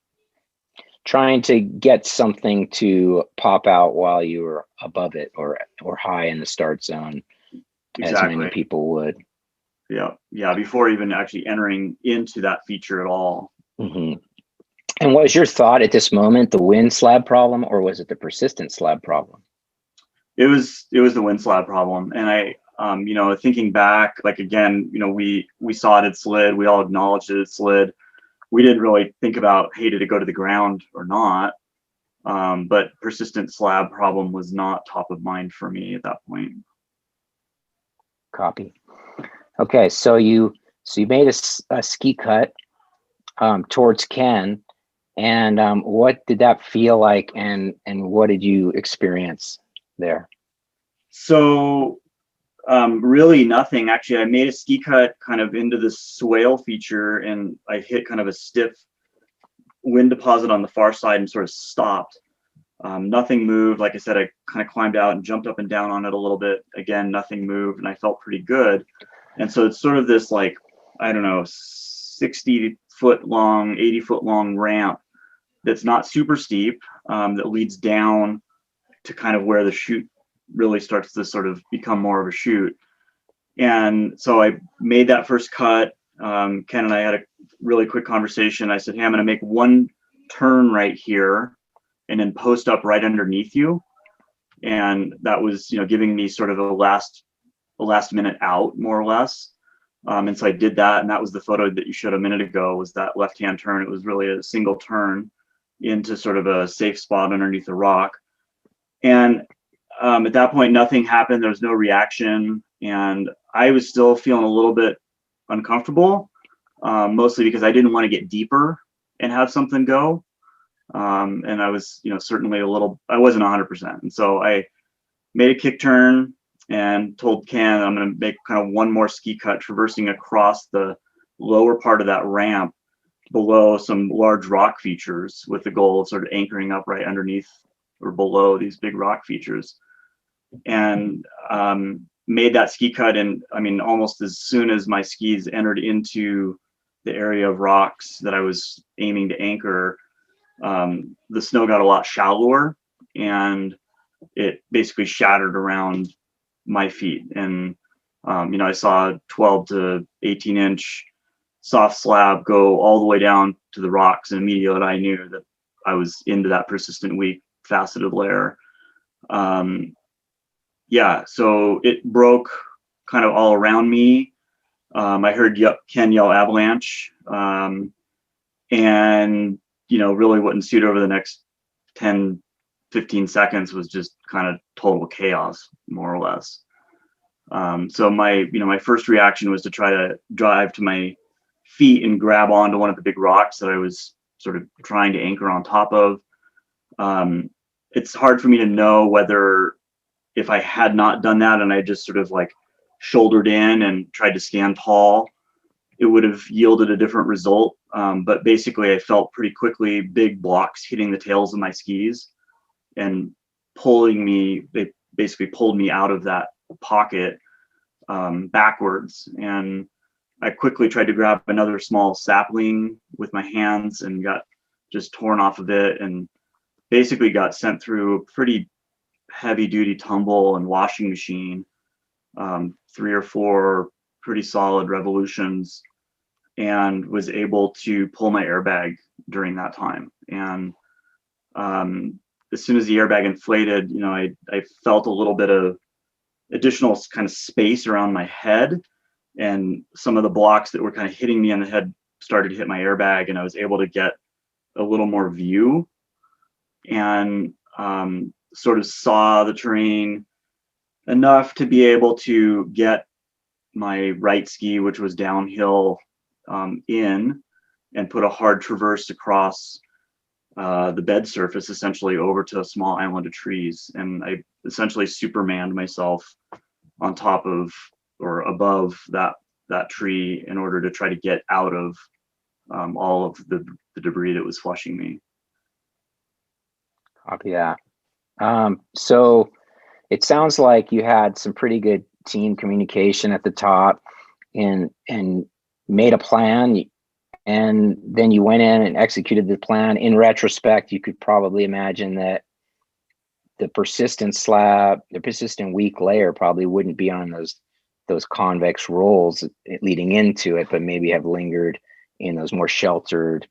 Trying to get something to pop out while you were above it or high in the start zone, Exactly. as many people would. Yeah, before even actually entering into that feature at all. Mm-hmm. And was your thought at this moment the wind slab problem, or was it the persistent slab problem? It was the wind slab problem. And I, thinking back, like, again, we saw it had slid. We all acknowledged it had slid. We didn't really think about, hey, did it go to the ground or not? But persistent slab problem was not top of mind for me at that point. Copy. Okay, so you made a ski cut towards Ken, and what did that feel like, and what did you experience there? So really nothing. Actually, I made a ski cut kind of into the swale feature, and I hit kind of a stiff wind deposit on the far side and sort of stopped. Nothing moved. Like I said, I kind of climbed out and jumped up and down on it a little bit. Again, nothing moved, and I felt pretty good. And so it's sort of this, like, I don't know, 60-foot long, 80-foot long ramp that's not super steep, that leads down to kind of where the chute really starts to sort of become more of a chute. And so I made that first cut. Ken and I had a really quick conversation. I said, hey, I'm going to make one turn right here and then post up right underneath you. And that was, giving me sort of a last minute out, more or less. And so I did that. And that was the photo that you showed a minute ago, was that left-hand turn. It was really a single turn into sort of a safe spot underneath a rock. And at that point, nothing happened. There was no reaction. And I was still feeling a little bit uncomfortable, mostly because I didn't want to get deeper and have something go. And I was, certainly I wasn't 100%. And so I made a kick turn and told Ken I'm going to make kind of one more ski cut, traversing across the lower part of that ramp below some large rock features, with the goal of sort of anchoring up right underneath or below these big rock features. And made that ski cut. And I mean, almost as soon as my skis entered into the area of rocks that I was aiming to anchor, the snow got a lot shallower, and it basically shattered around my feet. And I saw 12 to 18 inch soft slab go all the way down to the rocks, and immediately I knew that I was into that persistent weak faceted layer. So it broke kind of all around me. I heard Ken yell avalanche, and really what ensued over the next 10, 15 seconds was just kind of total chaos, more or less. So my first reaction was to try to drive to my feet and grab onto one of the big rocks that I was sort of trying to anchor on top of. It's hard for me to know whether, if I had not done that and I just sort of like shouldered in and tried to stand tall, it would have yielded a different result. But basically I felt pretty quickly big blocks hitting the tails of my skis and they basically pulled me out of that pocket backwards. And I quickly tried to grab another small sapling with my hands and got just torn off of it, and basically got sent through a pretty heavy duty tumble and washing machine, 3 or 4 pretty solid revolutions, and was able to pull my airbag during that time. And as soon as the airbag inflated, you know, I felt a little bit of additional kind of space around my head, and some of the blocks that were kind of hitting me on the head started to hit my airbag, and I was able to get a little more view, and sort of saw the terrain enough to be able to get my right ski, which was downhill, in, and put a hard traverse across the bed surface, essentially over to a small island of trees. And I essentially supermaned myself on top of or above that tree in order to try to get out of all of the debris that was flushing me. Copy that. So it sounds like you had some pretty good team communication at the top, and made a plan, and then you went in and executed the plan. In retrospect, you could probably imagine that the persistent weak layer probably wouldn't be on those convex rolls leading into it, but maybe have lingered in those more sheltered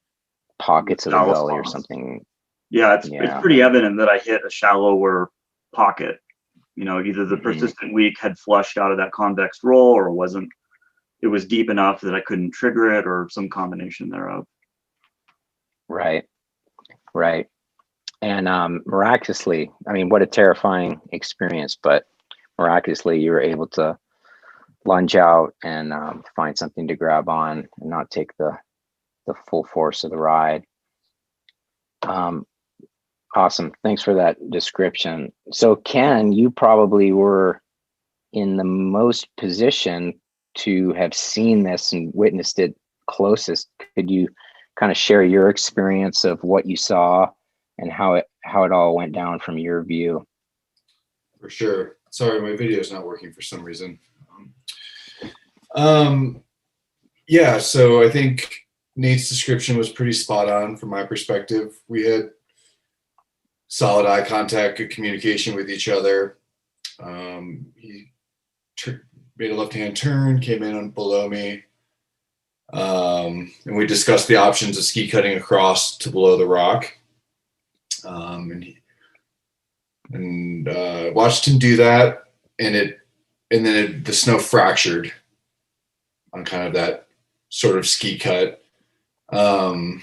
pockets of the gully or something. Yeah, it's pretty evident that I hit a shallower pocket. You know, either the persistent weak had flushed out of that convex roll, or it was deep enough that I couldn't trigger it, or some combination thereof. Right. And miraculously, I mean, what a terrifying experience, but miraculously you were able to lunge out and find something to grab on and not take the full force of the ride. Awesome. Thanks for that description. So Ken, you probably were in the most position to have seen this and witnessed it closest. Could you kind of share your experience of what you saw and how it all went down from your view? For sure. Sorry, my video is not working for some reason. Yeah, so I think Nate's description was pretty spot on from my perspective. We had solid eye contact, good communication with each other. He made a left-hand turn, came in below me, and we discussed the options of ski cutting across to below the rock. And watched him do that, and then the snow fractured on kind of that sort of ski cut. I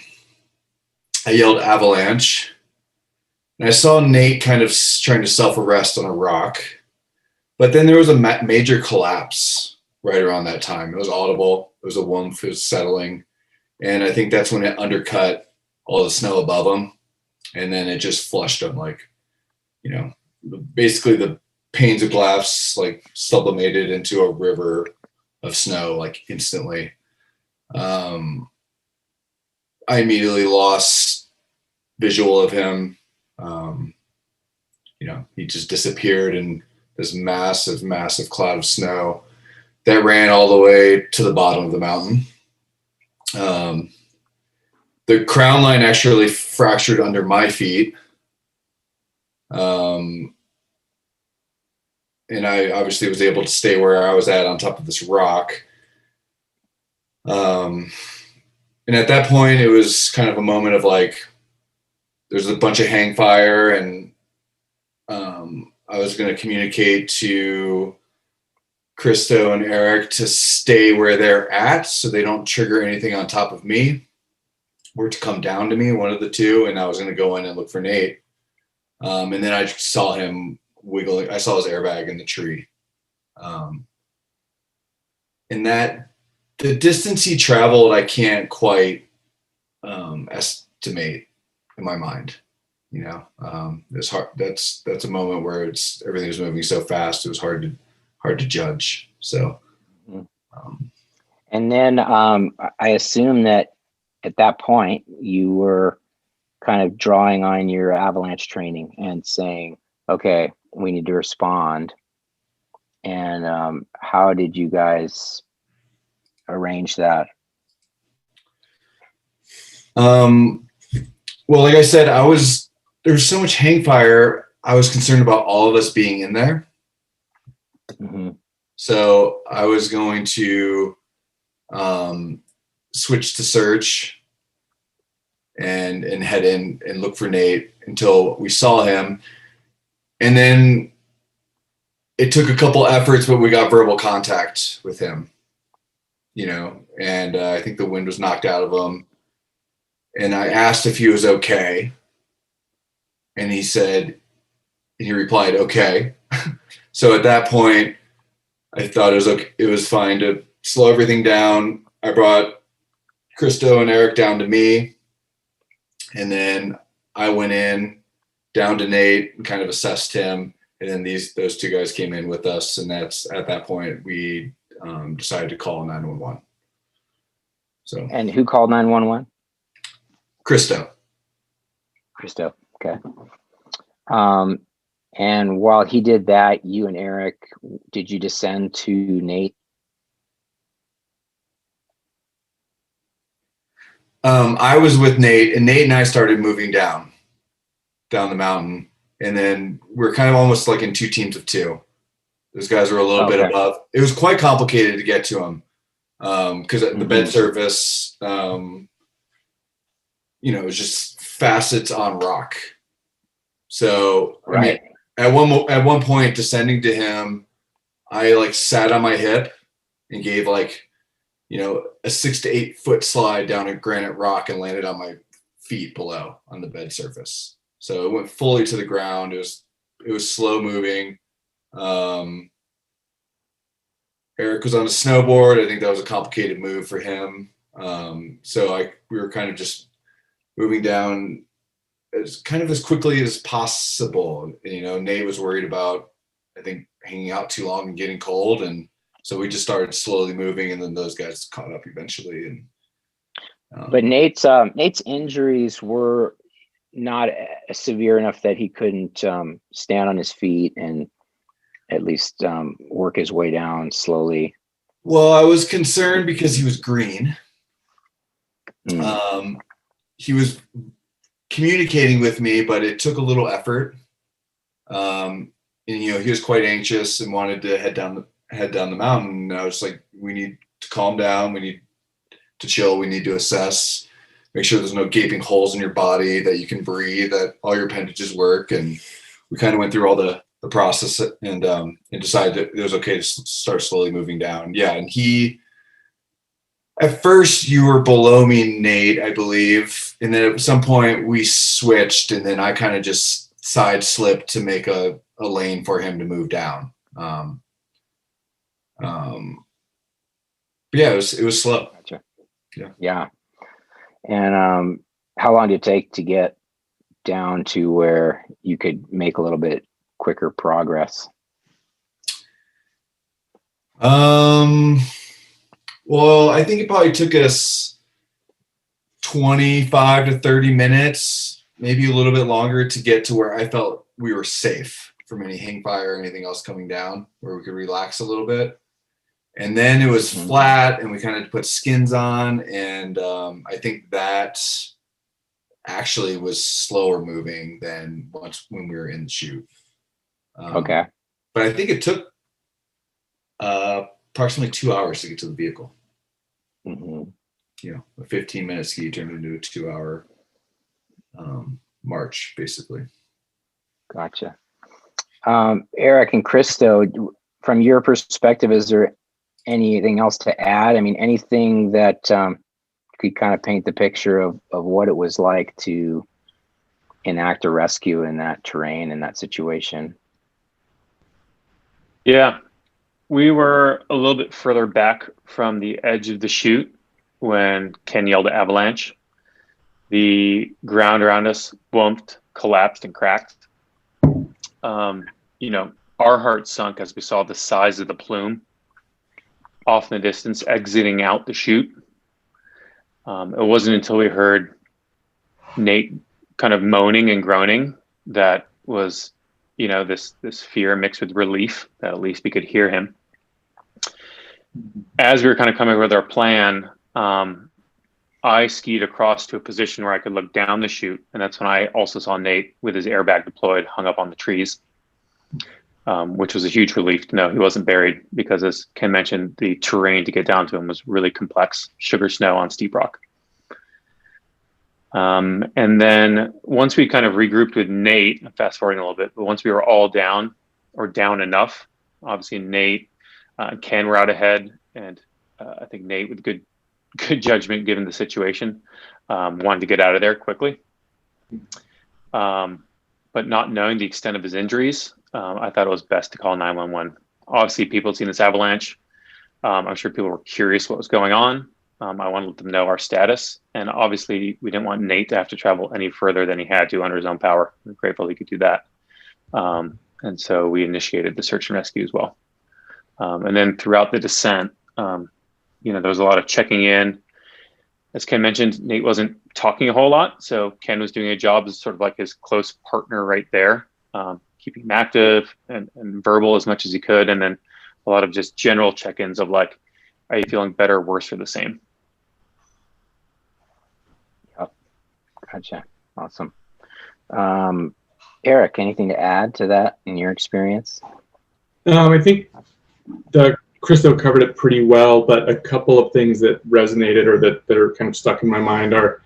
yelled avalanche, and I saw Nate kind of trying to self-arrest on a rock, but then there was a major collapse right around that time. It was audible. It was a woof. It was settling, and I think that's when it undercut all the snow above him, and then it just flushed him, like, you know, basically the panes of glass like sublimated into a river of snow, like instantly. I immediately lost visual of him. You know, he just disappeared in this massive, massive cloud of snow that ran all the way to the bottom of the mountain. The crown line actually fractured under my feet. And I obviously was able to stay where I was at on top of this rock. And at that point, it was kind of a moment of like, there's a bunch of hang fire, and I was going to communicate to Christo and Eric to stay where they're at so they don't trigger anything on top of me, or to come down to me, one of the two, and I was going to go in and look for Nate. And then I saw him wiggling. I saw his airbag in the tree. And that the distance he traveled, I can't quite estimate in my mind. You know, it's hard. That's a moment where everything is moving so fast. It was hard to judge. So, and then I assume that at that point you were kind of drawing on your avalanche training and saying, okay, we need to respond. And how did you guys arrange that? Well, like I said, there was so much hang fire. I was concerned about all of us being in there. Mm-hmm. So I was going to switch to search and head in and look for Nate until we saw him. And then it took a couple efforts, but we got verbal contact with him, and I think the wind was knocked out of him. And I asked if he was okay. And he replied, okay. So at that point, I thought it was fine to slow everything down. I brought Christo and Eric down to me. And then I went in down to Nate and kind of assessed him. And then those two guys came in with us. And that's at that point, we decided to call 911. So. And who called 911? Christo. Okay. And while he did that, you and Eric, did you descend to Nate? I was with Nate, and Nate and I started moving down the mountain. And then we're kind of almost like in two teams of two. Those guys were a little bit above. It was quite complicated to get to them because the bed surface, it was just facets on rock. So right. I mean, at one point descending to him, I sat on my hip and gave a 6 to 8 foot slide down a granite rock and landed on my feet below on the bed surface. So it went fully to the ground. It was slow moving. Eric was on a snowboard. I think that was a complicated move for him. So we were kind of just moving down as quickly as possible. Nate was worried about, I think, hanging out too long and getting cold. And so we just started slowly moving, and then those guys caught up eventually. And but Nate's injuries were not severe enough that he couldn't stand on his feet and at least work his way down slowly. Well, I was concerned because he was green. He was communicating with me, but it took a little effort. And he was quite anxious and wanted to head down the mountain. And I was like, we need to calm down. We need to chill. We need to assess, make sure there's no gaping holes in your body, that you can breathe, that all your appendages work. And we kind of went through all the process and decided that it was okay to start slowly moving down. Yeah. And at first you were below me, Nate, I believe. And then at some point we switched, and then I kind of just side slipped to make a lane for him to move down. But yeah, it was slow. Gotcha. Yeah. And how long did it take to get down to where you could make a little bit quicker progress? Well, I think it probably took us 25 to 30 minutes, maybe a little bit longer, to get to where I felt we were safe from any hang fire or anything else coming down, where we could relax a little bit. And then it was flat, and we kind of put skins on. And I think that actually was slower moving than when we were in the chute. Okay. But I think it took approximately 2 hours to get to the vehicle. A 15-minute ski turned into a 2-hour march, basically. Gotcha. Eric and Christo, from your perspective, is there anything else to add? I mean, anything that could kind of paint the picture of what it was like to enact a rescue in that terrain, in that situation? Yeah, we were a little bit further back from the edge of the chute when Ken yelled avalanche. The ground around us bumped, collapsed, and cracked. Our hearts sunk as we saw the size of the plume off in the distance exiting out the chute. It wasn't until we heard Nate kind of moaning and groaning that was, this fear mixed with relief that at least we could hear him. as we were kind of coming with our plan, I skied across to a position where I could look down the chute. And that's when I also saw Nate with his airbag deployed, hung up on the trees, which was a huge relief to know he wasn't buried, because as Ken mentioned, the terrain to get down to him was really complex, sugar snow on steep rock. And then once we kind of regrouped with Nate, fast forwarding a little bit, but once we were all down, or down enough, obviously Nate and Ken were out ahead, and I think Nate, with good judgment given the situation, wanted to get out of there quickly. But not knowing the extent of his injuries, I thought it was best to call 911. Obviously, people had seen this avalanche. I'm sure people were curious what was going on. I wanted to let them know our status. And obviously, we didn't want Nate to have to travel any further than he had to under his own power. We're grateful he could do that. And so we initiated the search and rescue as well. And then throughout the descent, there was a lot of checking in. As Ken mentioned, Nate wasn't talking a whole lot. So Ken was doing a job as sort of like his close partner right there, keeping him active and verbal as much as he could. And then a lot of just general check-ins of like, are you feeling better, worse, or the same? Yep. Gotcha. Awesome. Eric, anything to add to that in your experience? I think Christo covered it pretty well, but a couple of things that resonated or that are kind of stuck in my mind are,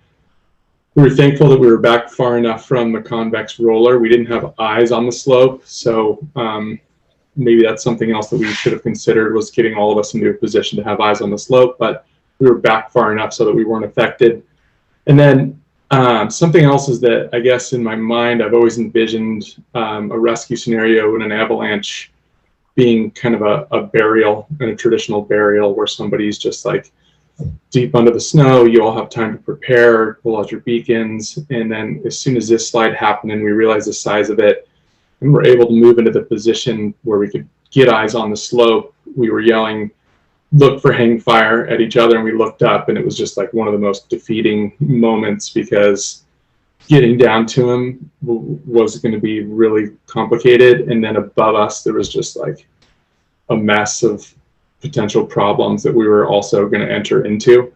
we were thankful that we were back far enough from the convex roller. We didn't have eyes on the slope, so maybe that's something else that we should have considered, was getting all of us into a position to have eyes on the slope, but we were back far enough so that we weren't affected. And then something else is that, I guess in my mind, I've always envisioned a rescue scenario in an avalanche being kind of a burial, and a traditional burial where somebody's just like deep under the snow. You all have time to prepare, pull out your beacons, and then as soon as this slide happened and we realized the size of it, and we're able to move into the position where we could get eyes on the slope, we were yelling, look for hang fire at each other, and we looked up, and it was just like one of the most defeating moments, because getting down to him was going to be really complicated. And then above us, there was just like a mess of potential problems that we were also going to enter into.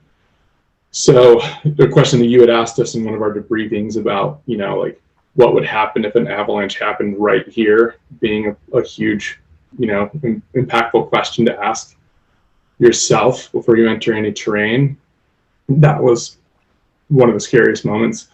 So the question that you had asked us in one of our debriefings about, like what would happen if an avalanche happened right here, being a huge, impactful question to ask yourself before you enter any terrain. That was one of the scariest moments.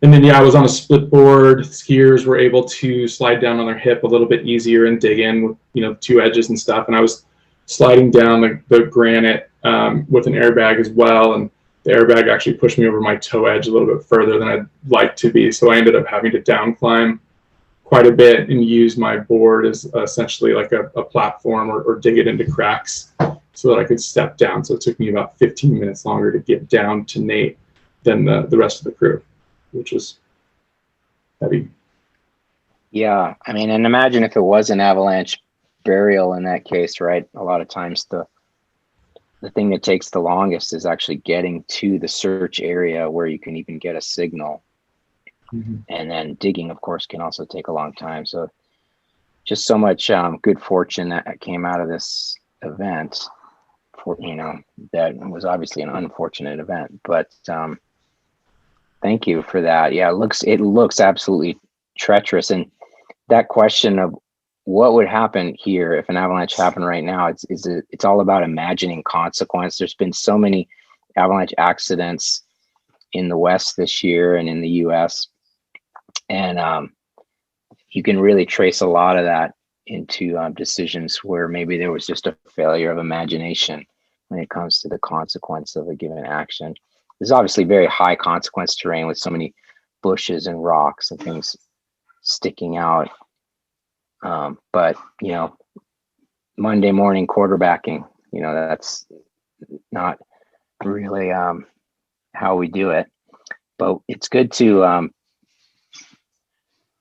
And then, I was on a split board. Skiers were able to slide down on their hip a little bit easier and dig in with, two edges and stuff. And I was sliding down the granite with an airbag as well. And the airbag actually pushed me over my toe edge a little bit further than I'd like to be. So I ended up having to down climb quite a bit and use my board as essentially like a platform, or dig it into cracks so that I could step down. So it took me about 15 minutes longer to get down to Nate than the rest of the crew, which was heavy. Yeah, I mean, and imagine if it was an avalanche burial in that case, right? A lot of times the thing that takes the longest is actually getting to the search area where you can even get a signal. Mm-hmm. And then digging, of course, can also take a long time. So just so much good fortune that came out of this event. That was obviously an unfortunate event, but thank you for that. Yeah, it looks absolutely treacherous. And that question of what would happen here if an avalanche happened right now, it's all about imagining consequence. There's been so many avalanche accidents in the West this year and in the US. And you can really trace a lot of that into decisions where maybe there was just a failure of imagination when it comes to the consequence of a given action. There's obviously very high consequence terrain with so many bushes and rocks and things sticking out. But, Monday morning quarterbacking, that's not really how we do it. But it's good to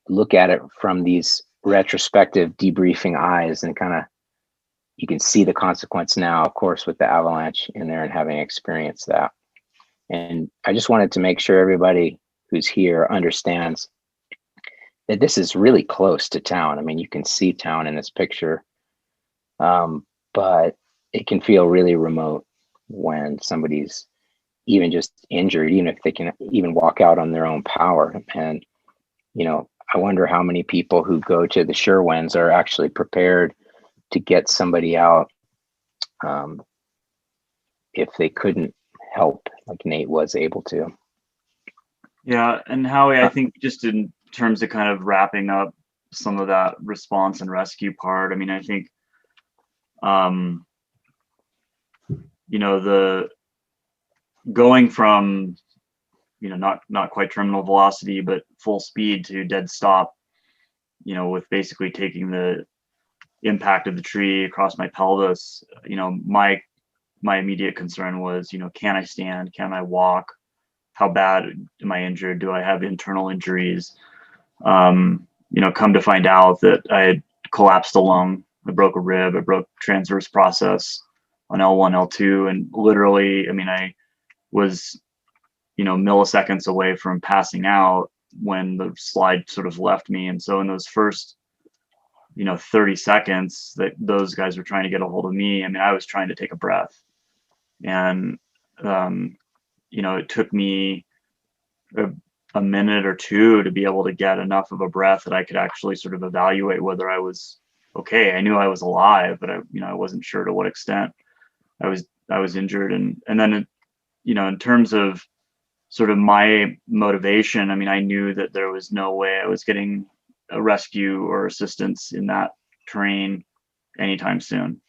look at it from these retrospective debriefing eyes, and kind of, you can see the consequence now, of course, with the avalanche in there and having experienced that. And I just wanted to make sure everybody who's here understands that this is really close to town. I mean, you can see town in this picture, but it can feel really remote when somebody's even just injured, even if they can even walk out on their own power. And, you know, I wonder how many people who go to the Sherwins are actually prepared to get somebody out if they couldn't help, like Nate was able to. Yeah, and Howie, I think just in terms of kind of wrapping up some of that response and rescue part, I mean, I think, you know, the going from, you know, not quite terminal velocity, but full speed to dead stop, you know, with basically taking the impact of the tree across my pelvis, you know, my immediate concern was, you know, can I stand? Can I walk? How bad am I injured? Do I have internal injuries? You know, come to find out that I had collapsed a lung, I broke a rib, I broke transverse process on L1, L2, and literally, I mean, I was, you know, milliseconds away from passing out when the slide sort of left me. And so in those first, you know, 30 seconds that those guys were trying to get a hold of me, I mean, I was trying to take a breath. And, you know, it took me a minute or two to be able to get enough of a breath that I could actually sort of evaluate whether I was okay. I knew I was alive, but I wasn't sure to what extent I was injured. And then, you know, in terms of sort of my motivation, I mean, I knew that there was no way I was getting a rescue or assistance in that terrain anytime soon.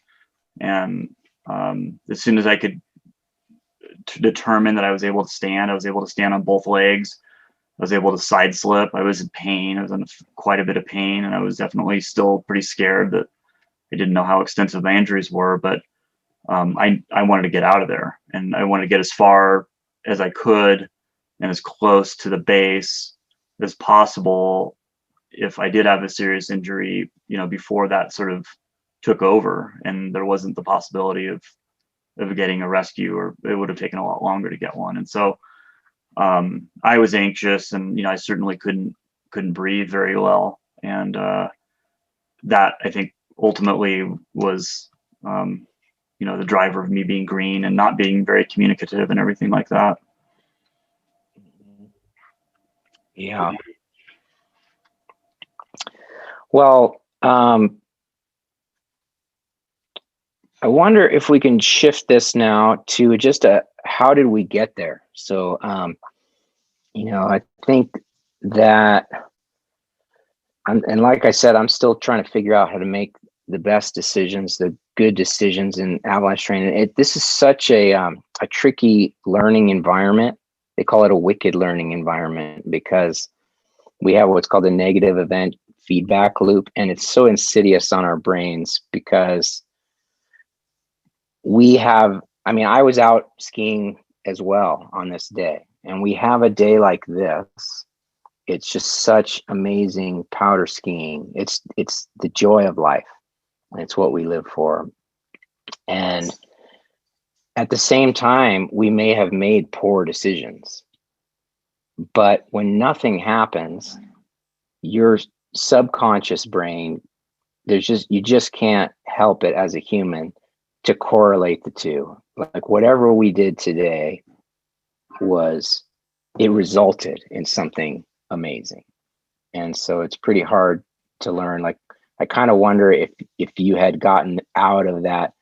And as soon as I could determine that I was able to stand on both legs. I was able to side slip. I was in pain. I was in quite a bit of pain, and I was definitely still pretty scared that I didn't know how extensive my injuries were. But I wanted to get out of there, and I wanted to get as far as I could and as close to the base as possible if I did have a serious injury, you know, before that sort of took over and there wasn't the possibility of getting a rescue, or it would have taken a lot longer to get one. And so I was anxious, and, you know, I certainly couldn't breathe very well. And that, I think, ultimately was, you know, the driver of me being green and not being very communicative and everything like that. Yeah. Well, I wonder if we can shift this now to just how did we get there? So, you know, I think that, and like I said, I'm still trying to figure out how to make the best decisions, the good decisions in avalanche training. This is such a tricky learning environment. They call it a wicked learning environment because we have what's called a negative event feedback loop, and it's so insidious on our brains because I was out skiing as well on this day, and we have a day like this. It's just such amazing powder skiing. It's the joy of life. It's what we live for. And at the same time, we may have made poor decisions. But when nothing happens, your subconscious brain, you just can't help it as a human to correlate the two. Like whatever we did today it resulted in something amazing. And so it's pretty hard to learn. Like, I kind of wonder if you had gotten out of that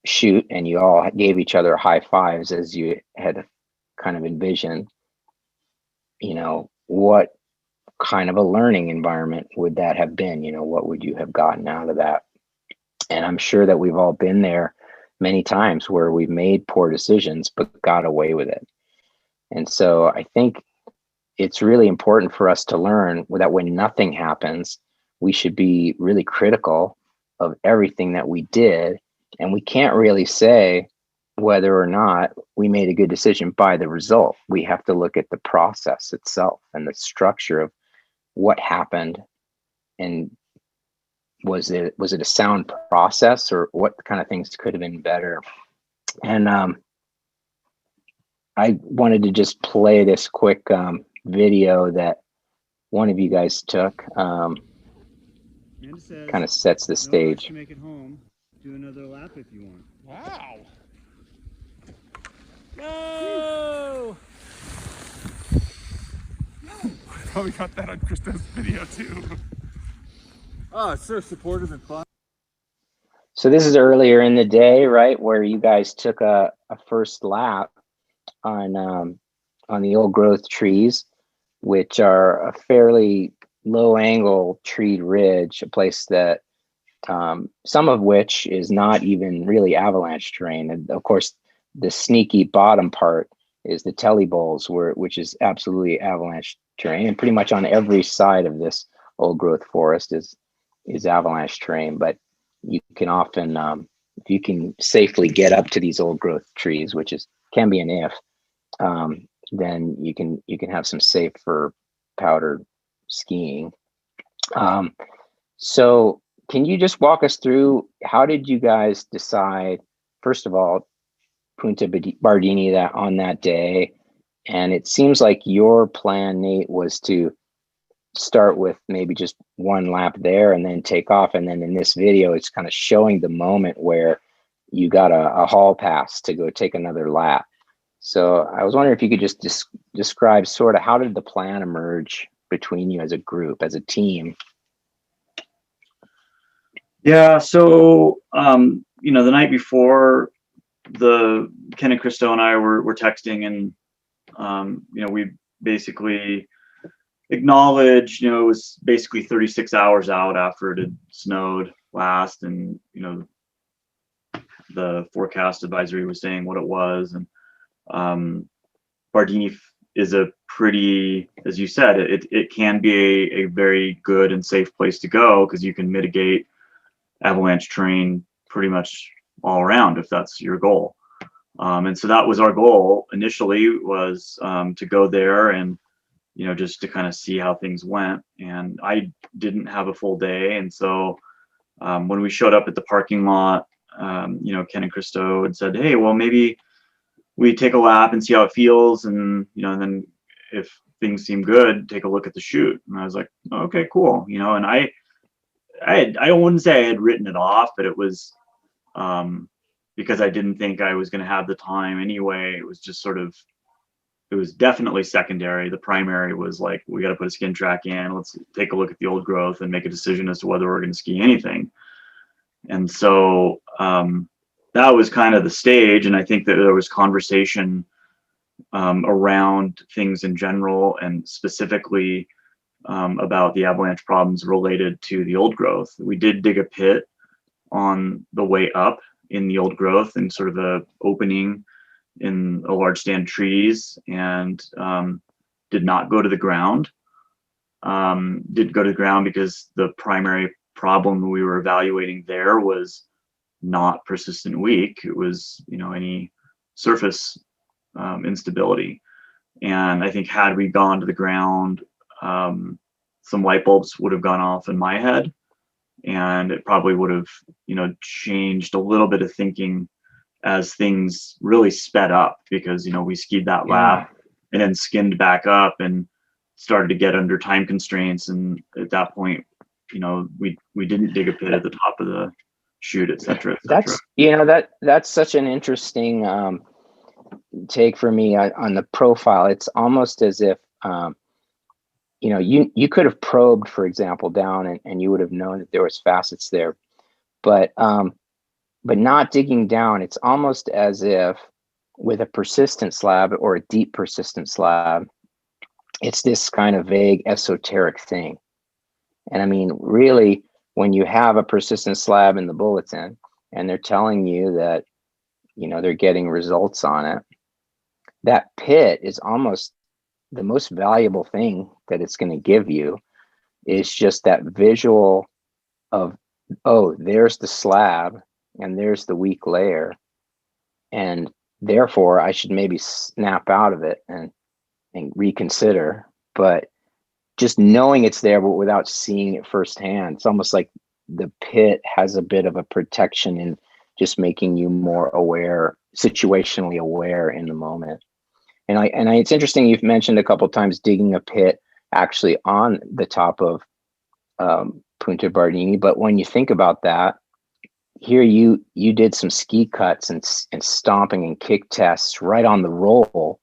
chute and you all gave each other high fives as you had kind of envisioned, you know, what kind of a learning environment would that have been? You know, what would you have gotten out of that? And I'm sure that we've all been there many times where we've made poor decisions but got away with it. And so I think it's really important for us to learn that when nothing happens, we should be really critical of everything that we did. And we can't really say whether or not we made a good decision by the result. We have to look at the process itself and the structure of what happened, and was it a sound process, or what kind of things could have been better. And I wanted to just play this quick video that one of you guys took. Kind of sets the stage. To make it home. do another lap if you want. Wow. No! Probably got that on Kristo's video too. Oh, it's so supportive and fun. So this is earlier in the day, right, where you guys took a first lap on the old growth trees, which are a fairly low angle treed ridge, a place that some of which is not even really avalanche terrain. And of course, the sneaky bottom part is the telly bowls, which is absolutely avalanche terrain, and pretty much on every side of this old growth forest is avalanche terrain. But you can often, if you can safely get up to these old growth trees, which can be an if, then you can have some safer powder skiing. So can you just walk us through, how did you guys decide, first of all, Punta Bardini on that day? And it seems like your plan, Nate, was to start with maybe just one lap there and then take off. And then in this video, it's kind of showing the moment where you got a hall pass to go take another lap. So I was wondering if you could just describe sort of how did the plan emerge between you as a group, as a team? Yeah, so the night before, Ken and Christo and I were texting, and we basically acknowledged, it was basically 36 hours out after it had snowed last, and the forecast advisory was saying what it was, and Bardini is a pretty, as you said, it can be a very good and safe place to go because you can mitigate avalanche terrain pretty much all around if that's your goal. And so that was our goal initially, was to go there and just to kind of see how things went. And I didn't have a full day, and so when we showed up at the parking lot, Ken and Christo had said, hey, well, maybe we take a lap and see how it feels, and and then if things seem good, take a look at the chute. And I was like, okay, cool. And I wouldn't say I had written it off, but it was because I didn't think I was going to have the time anyway. It was just it was definitely secondary. The primary was like, we got to put a skin track in. Let's take a look at the old growth and make a decision as to whether we're going to ski anything. And so that was kind of the stage. And I think that there was conversation around things in general, and specifically about the avalanche problems related to the old growth. We did dig a pit on the way up in the old growth, and sort of a opening in a large stand of trees, and did not go to the ground. Didn't go to the ground because the primary problem we were evaluating there was not persistent weak. It was, any surface instability. And I think had we gone to the ground, some light bulbs would have gone off in my head, and it probably would have, changed a little bit of thinking as things really sped up, because, we skied that lap and then skinned back up and started to get under time constraints. And at that point, we didn't dig a pit at the top of the chute, et cetera, et cetera. That's such an interesting take for me on the profile. It's almost as if you could have probed, for example, down and you would have known that there was facets there, but not digging down. It's almost as if with a persistent slab or a deep persistent slab, it's this kind of vague esoteric thing. And I mean, really, when you have a persistent slab in the bulletin and they're telling you that, they're getting results on it, that pit is almost the most valuable thing that it's going to give you, is just that visual of, oh, there's the slab and there's the weak layer, and therefore I should maybe snap out of it and reconsider. But just knowing it's there, but without seeing it firsthand, it's almost like the pit has a bit of a protection in just making you more aware, situationally aware in the moment. And it's interesting, you've mentioned a couple of times digging a pit actually on the top of Punta Bardini, but when you think about that, here you did some ski cuts and stomping and kick tests right on the roll.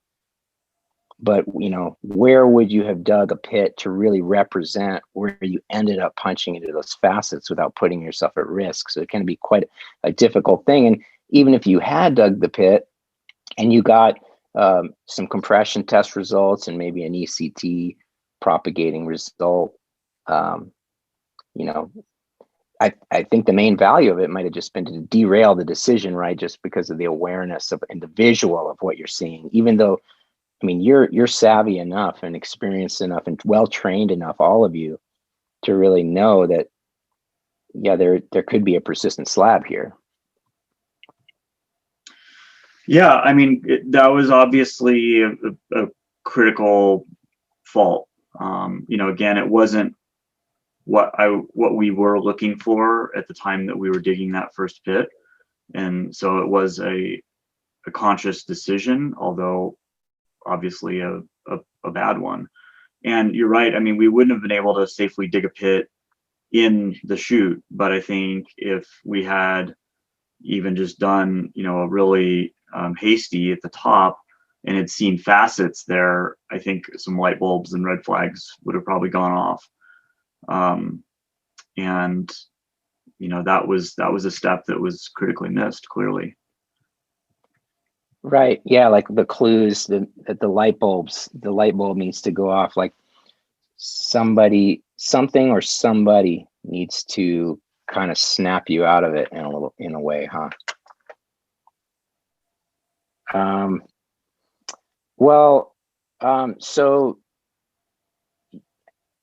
But, you know, where would you have dug a pit to really represent where you ended up punching into those facets without putting yourself at risk? So it can be quite a difficult thing. And even if you had dug the pit and you got some compression test results and maybe an ECT propagating result, you know, I think the main value of it might have just been to derail the decision, right? Just because of the awareness of and the visual of what you're seeing, even though, I mean, you're savvy enough and experienced enough and well-trained enough, all of you, to really know that, yeah, there could be a persistent slab here. Yeah, I mean, that was obviously a critical fault. You know, again, it wasn't what we were looking for at the time that we were digging that first pit, and so it was a conscious decision, although obviously a bad one. And you're right. I mean, we wouldn't have been able to safely dig a pit in the chute, but I think if we had even just done, you know, a really hasty at the top and had seen facets there, I think some light bulbs and red flags would have probably gone off. And you know, that was a step that was critically missed, clearly. Right. Yeah. Like the clues that the light bulb needs to go off. Like something or somebody needs to kind of snap you out of it in a way, huh? So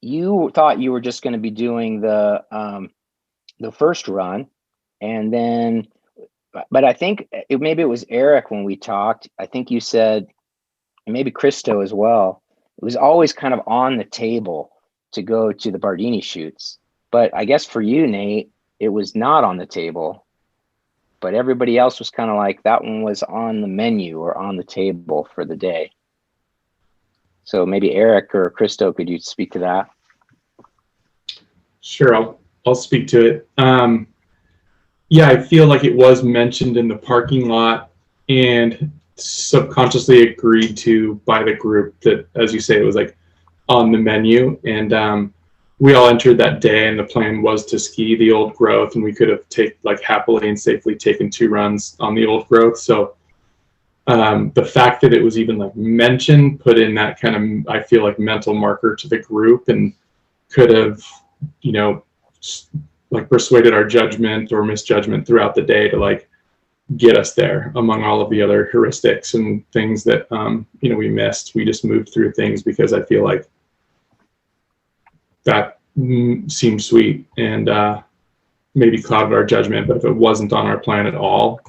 you thought you were just going to be doing the first run, and then, but I think maybe it was Eric when we talked. I think you said, and maybe Christo as well, it was always kind of on the table to go to the Bardini chutes. But I guess for you, Nate, it was not on the table. But everybody else was kind of like, that one was on the menu or on the table for the day. So maybe Eric or Christo, could you speak to that? Sure, I'll speak to it. Yeah, I feel like it was mentioned in the parking lot and subconsciously agreed to by the group that, as you say, it was like on the menu. And we all entered that day, and the plan was to ski the old growth, and we could have happily and safely taken 2 runs on the old growth. So the fact that it was even like mentioned put in that kind of, I feel like, mental marker to the group, and could have, you know, like persuaded our judgment or misjudgment throughout the day to like get us there among all of the other heuristics and things that you know, we missed. We just moved through things because I feel like that seemed sweet and maybe clouded our judgment. But if it wasn't on our plan at all,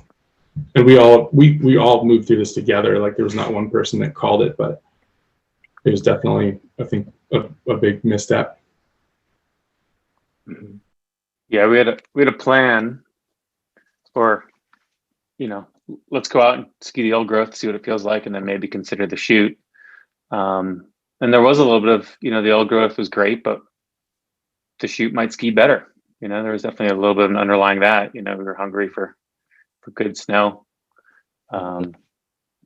and we all moved through this together, like there was not one person that called it, but it was definitely, I think, a big misstep. Yeah, we had a plan for, you know, let's go out and ski the old growth, see what it feels like, and then maybe consider the chute. And there was a little bit of, you know, the old growth was great, but the chute might ski better. You know, there was definitely a little bit of an underlying that, you know, we were hungry for good snow.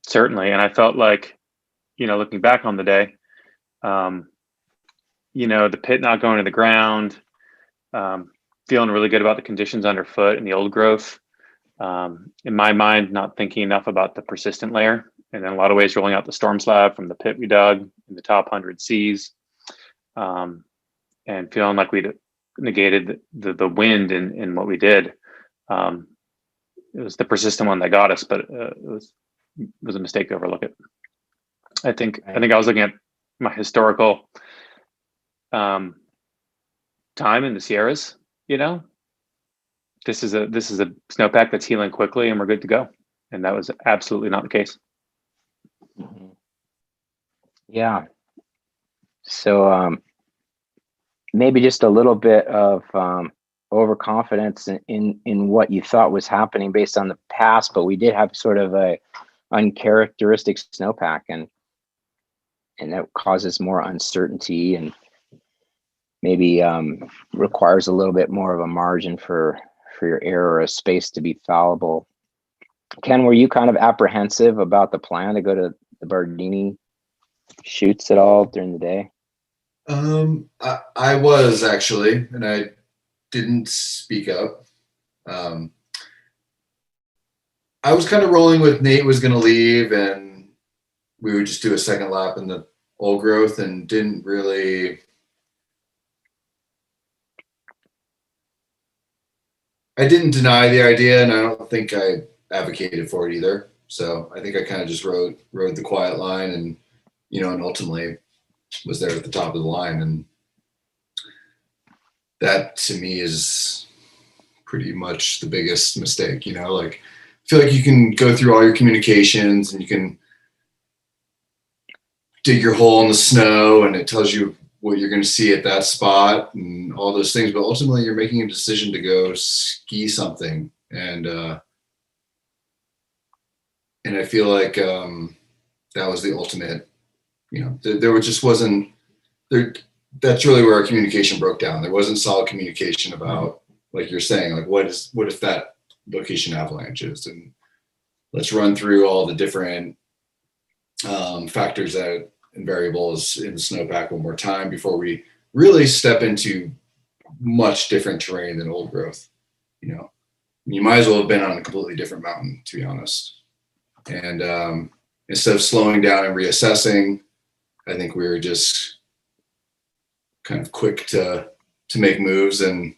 Certainly. And I felt like, you know, looking back on the day, you know, the pit not going to the ground, feeling really good about the conditions underfoot and the old growth. In my mind, not thinking enough about the persistent layer, and in a lot of ways rolling out the storm slab from the pit we dug in the top 100 Cs, and feeling like we'd negated the wind in what we did. It was the persistent one that got us, but it was a mistake to overlook it. I think I was looking at my historical time in the Sierras. You know, this is a snowpack that's healing quickly, and we're good to go. And that was absolutely not the case. Mm-hmm. Yeah. So maybe just a little bit of overconfidence in what you thought was happening based on the past, but we did have sort of a uncharacteristic snowpack, and that causes more uncertainty and maybe requires a little bit more of a margin for for your error a space to be fallible. Ken, were you kind of apprehensive about the plan to go to the Bardini Chutes at all during the day? I was actually, and I didn't speak up. I was kind of rolling with Nate was going to leave and we would just do a second lap in the old growth, and didn't really. I didn't deny the idea, and I don't think I advocated for it either. So I think I kind of just rode the quiet line, and and ultimately was there at the top of the line, and that to me is pretty much the biggest mistake. Like, I feel like you can go through all your communications and you can dig your hole in the snow, and it tells you what you're going to see at that spot and all those things, but ultimately you're making a decision to go ski something, and I feel like that was the ultimate. There just wasn't there. That's really where our communication broke down. There wasn't solid communication about, like you're saying, like what if that location avalanche is, and let's run through all the different factors that and variables in the snowpack one more time before we really step into much different terrain than old growth. You might as well have been on a completely different mountain, to be honest. And instead of slowing down and reassessing, I think we were just kind of quick to make moves and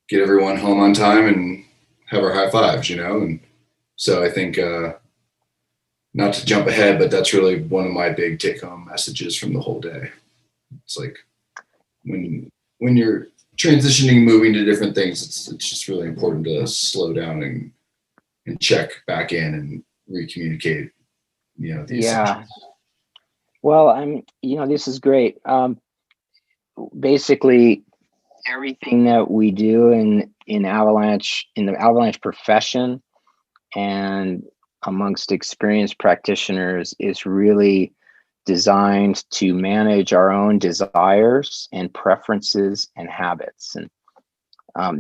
get everyone home on time and have our high fives, and so I think not to jump ahead, but that's really one of my big take-home messages from the whole day. It's like when you're transitioning, moving to different things, it's just really important to slow down and check back in and recommunicate. The essentials. Well, this is great. Basically, everything that we do in the avalanche profession and amongst experienced practitioners is really designed to manage our own desires and preferences and habits. And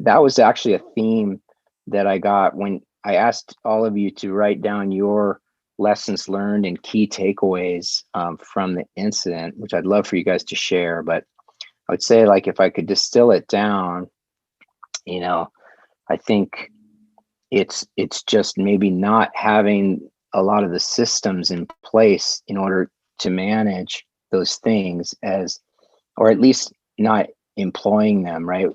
that was actually a theme that I got when I asked all of you to write down your lessons learned and key takeaways from the incident, which I'd love for you guys to share. But I would say, like, if I could distill it down, I think it's just maybe not having a lot of the systems in place in order to manage those things, or at least not employing them, right?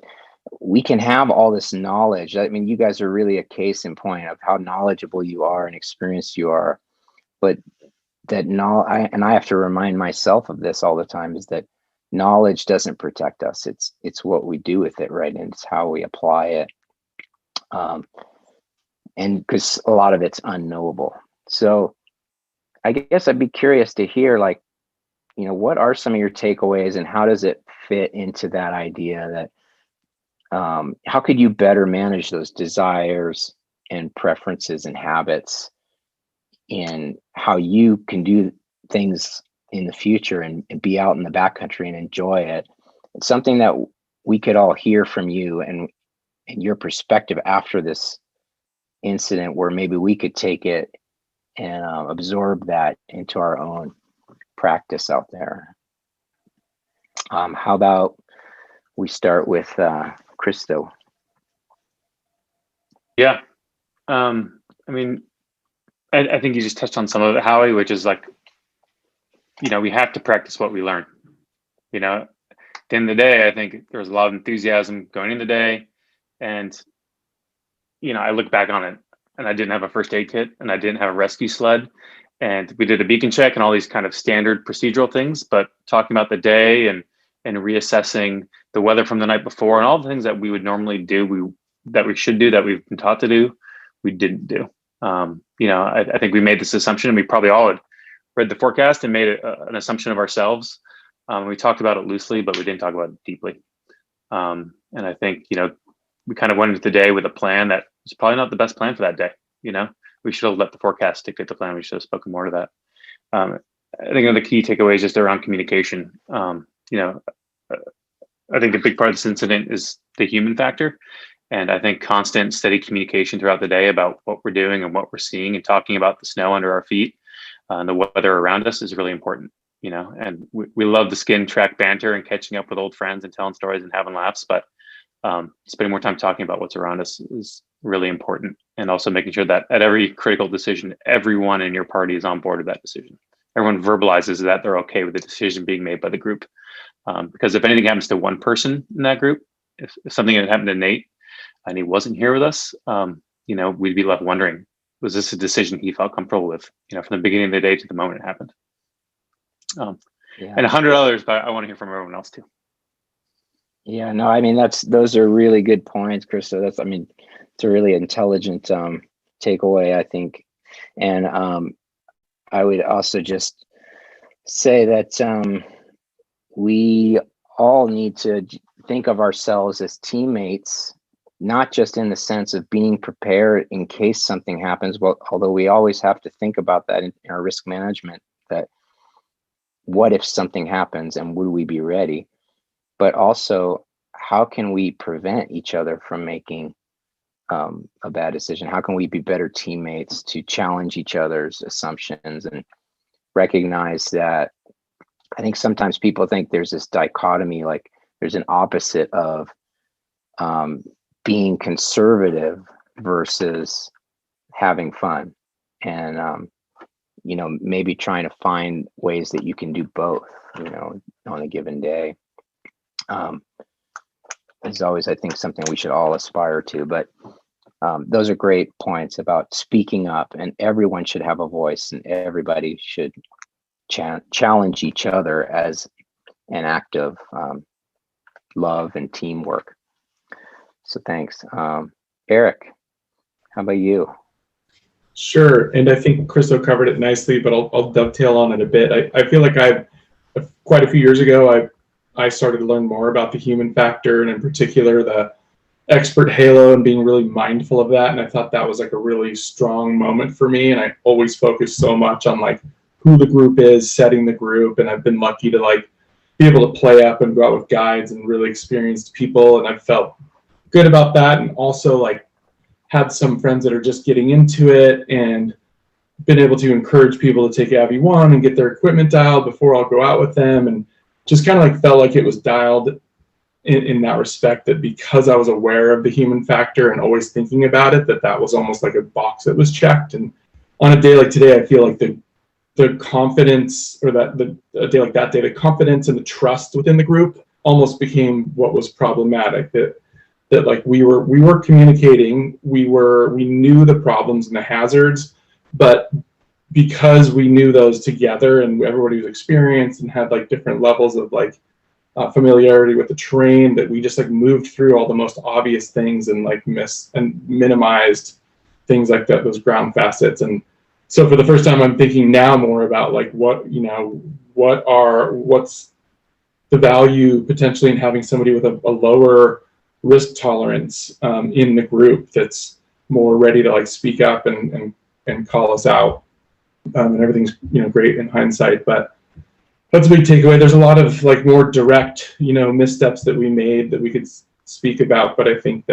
We can have all this knowledge. I mean, you guys are really a case in point of how knowledgeable you are and experienced you are. But that knowledge, and I have to remind myself of this all the time, is that knowledge doesn't protect us. It's what we do with it, right? And it's how we apply it. And because a lot of it's unknowable. So I guess I'd be curious to hear, like, what are some of your takeaways and how does it fit into that idea that how could you better manage those desires and preferences and habits in how you can do things in the future and be out in the backcountry and enjoy it? It's something that we could all hear from you and your perspective after this incident, where maybe we could take it and absorb that into our own practice out there. How about we start with Christo? Yeah. I mean, I think you just touched on some of it, Howie, which is like, we have to practice what we learn. At the end of the day, I think there was a lot of enthusiasm going in the day. And, I look back on it and I didn't have a first aid kit and I didn't have a rescue sled. And we did a beacon check and all these kind of standard procedural things, but talking about the day and reassessing the weather from the night before and all the things that we would normally do, that we should do, that we've been taught to do, we didn't do. I think we made this assumption, and we probably all had read the forecast and made an assumption of ourselves. We talked about it loosely, but we didn't talk about it deeply. And I think, we kind of went into the day with a plan that was probably not the best plan for that day. We should have let the forecast dictate the plan. We should have spoken more to that. I think another key takeaway is just around communication. I think a big part of this incident is the human factor. And I think constant, steady communication throughout the day about what we're doing and what we're seeing, and talking about the snow under our feet and the weather around us is really important, you know. And we love the skin track banter and catching up with old friends and telling stories and having laughs, but spending more time talking about what's around us is really important. And also making sure that at every critical decision, everyone in your party is on board with that decision. Everyone verbalizes that they're okay with the decision being made by the group. Because if anything happens to one person in that group, if something had happened to Nate and he wasn't here with us, you know, we'd be left wondering, was this a decision he felt comfortable with, you know, from the beginning of the day to the moment it happened? Yeah. And 100 others, but I want to hear from everyone else too. Yeah, no, I mean, those are really good points, Krista. It's a really intelligent takeaway, I think. And I would also just say that we all need to think of ourselves as teammates, not just in the sense of being prepared in case something happens. Well, although we always have to think about that in our risk management, that what if something happens and would we be ready? But also, how can we prevent each other from making a bad decision? How can we be better teammates to challenge each other's assumptions and recognize that? I think sometimes people think there's this dichotomy, like there's an opposite of being conservative versus having fun. And, you know, maybe trying to find ways that you can do both, you know, on a given day. Is always, I think, something we should all aspire to. But those are great points about speaking up, and everyone should have a voice, and everybody should challenge each other as an act of love and teamwork. So thanks. Eric, how about you? Sure, and I think Christo covered it nicely, but I'll dovetail on it a bit. I feel like quite a few years ago, I started to learn more about the human factor, and in particular the expert halo, and being really mindful of that. And I thought that was like a really strong moment for me. And I always focus so much on like who the group is, setting the group. And I've been lucky to like be able to play up and go out with guides and really experienced people. And I've felt good about that. And also like had some friends that are just getting into it and been able to encourage people to take AV1 and get their equipment dialed before I'll go out with them. And just kind of like felt like it was dialed in that respect, that because I was aware of the human factor and always thinking about it, that was almost like a box that was checked. And on a day like today, I feel like the confidence, or a day like that day, the confidence and the trust within the group almost became what was problematic. That like we were communicating, we knew the problems and the hazards, but because we knew those together and everybody was experienced and had like different levels of like familiarity with the terrain, that we just like moved through all the most obvious things and like minimized things like that, those ground facets. And so for the first time, I'm thinking now more about like what's the value potentially in having somebody with a lower risk tolerance in the group that's more ready to like speak up and call us out. And everything's, you know, great in hindsight, but that's a big takeaway. There's a lot of like more direct, you know, missteps that we made that we could speak about, but I think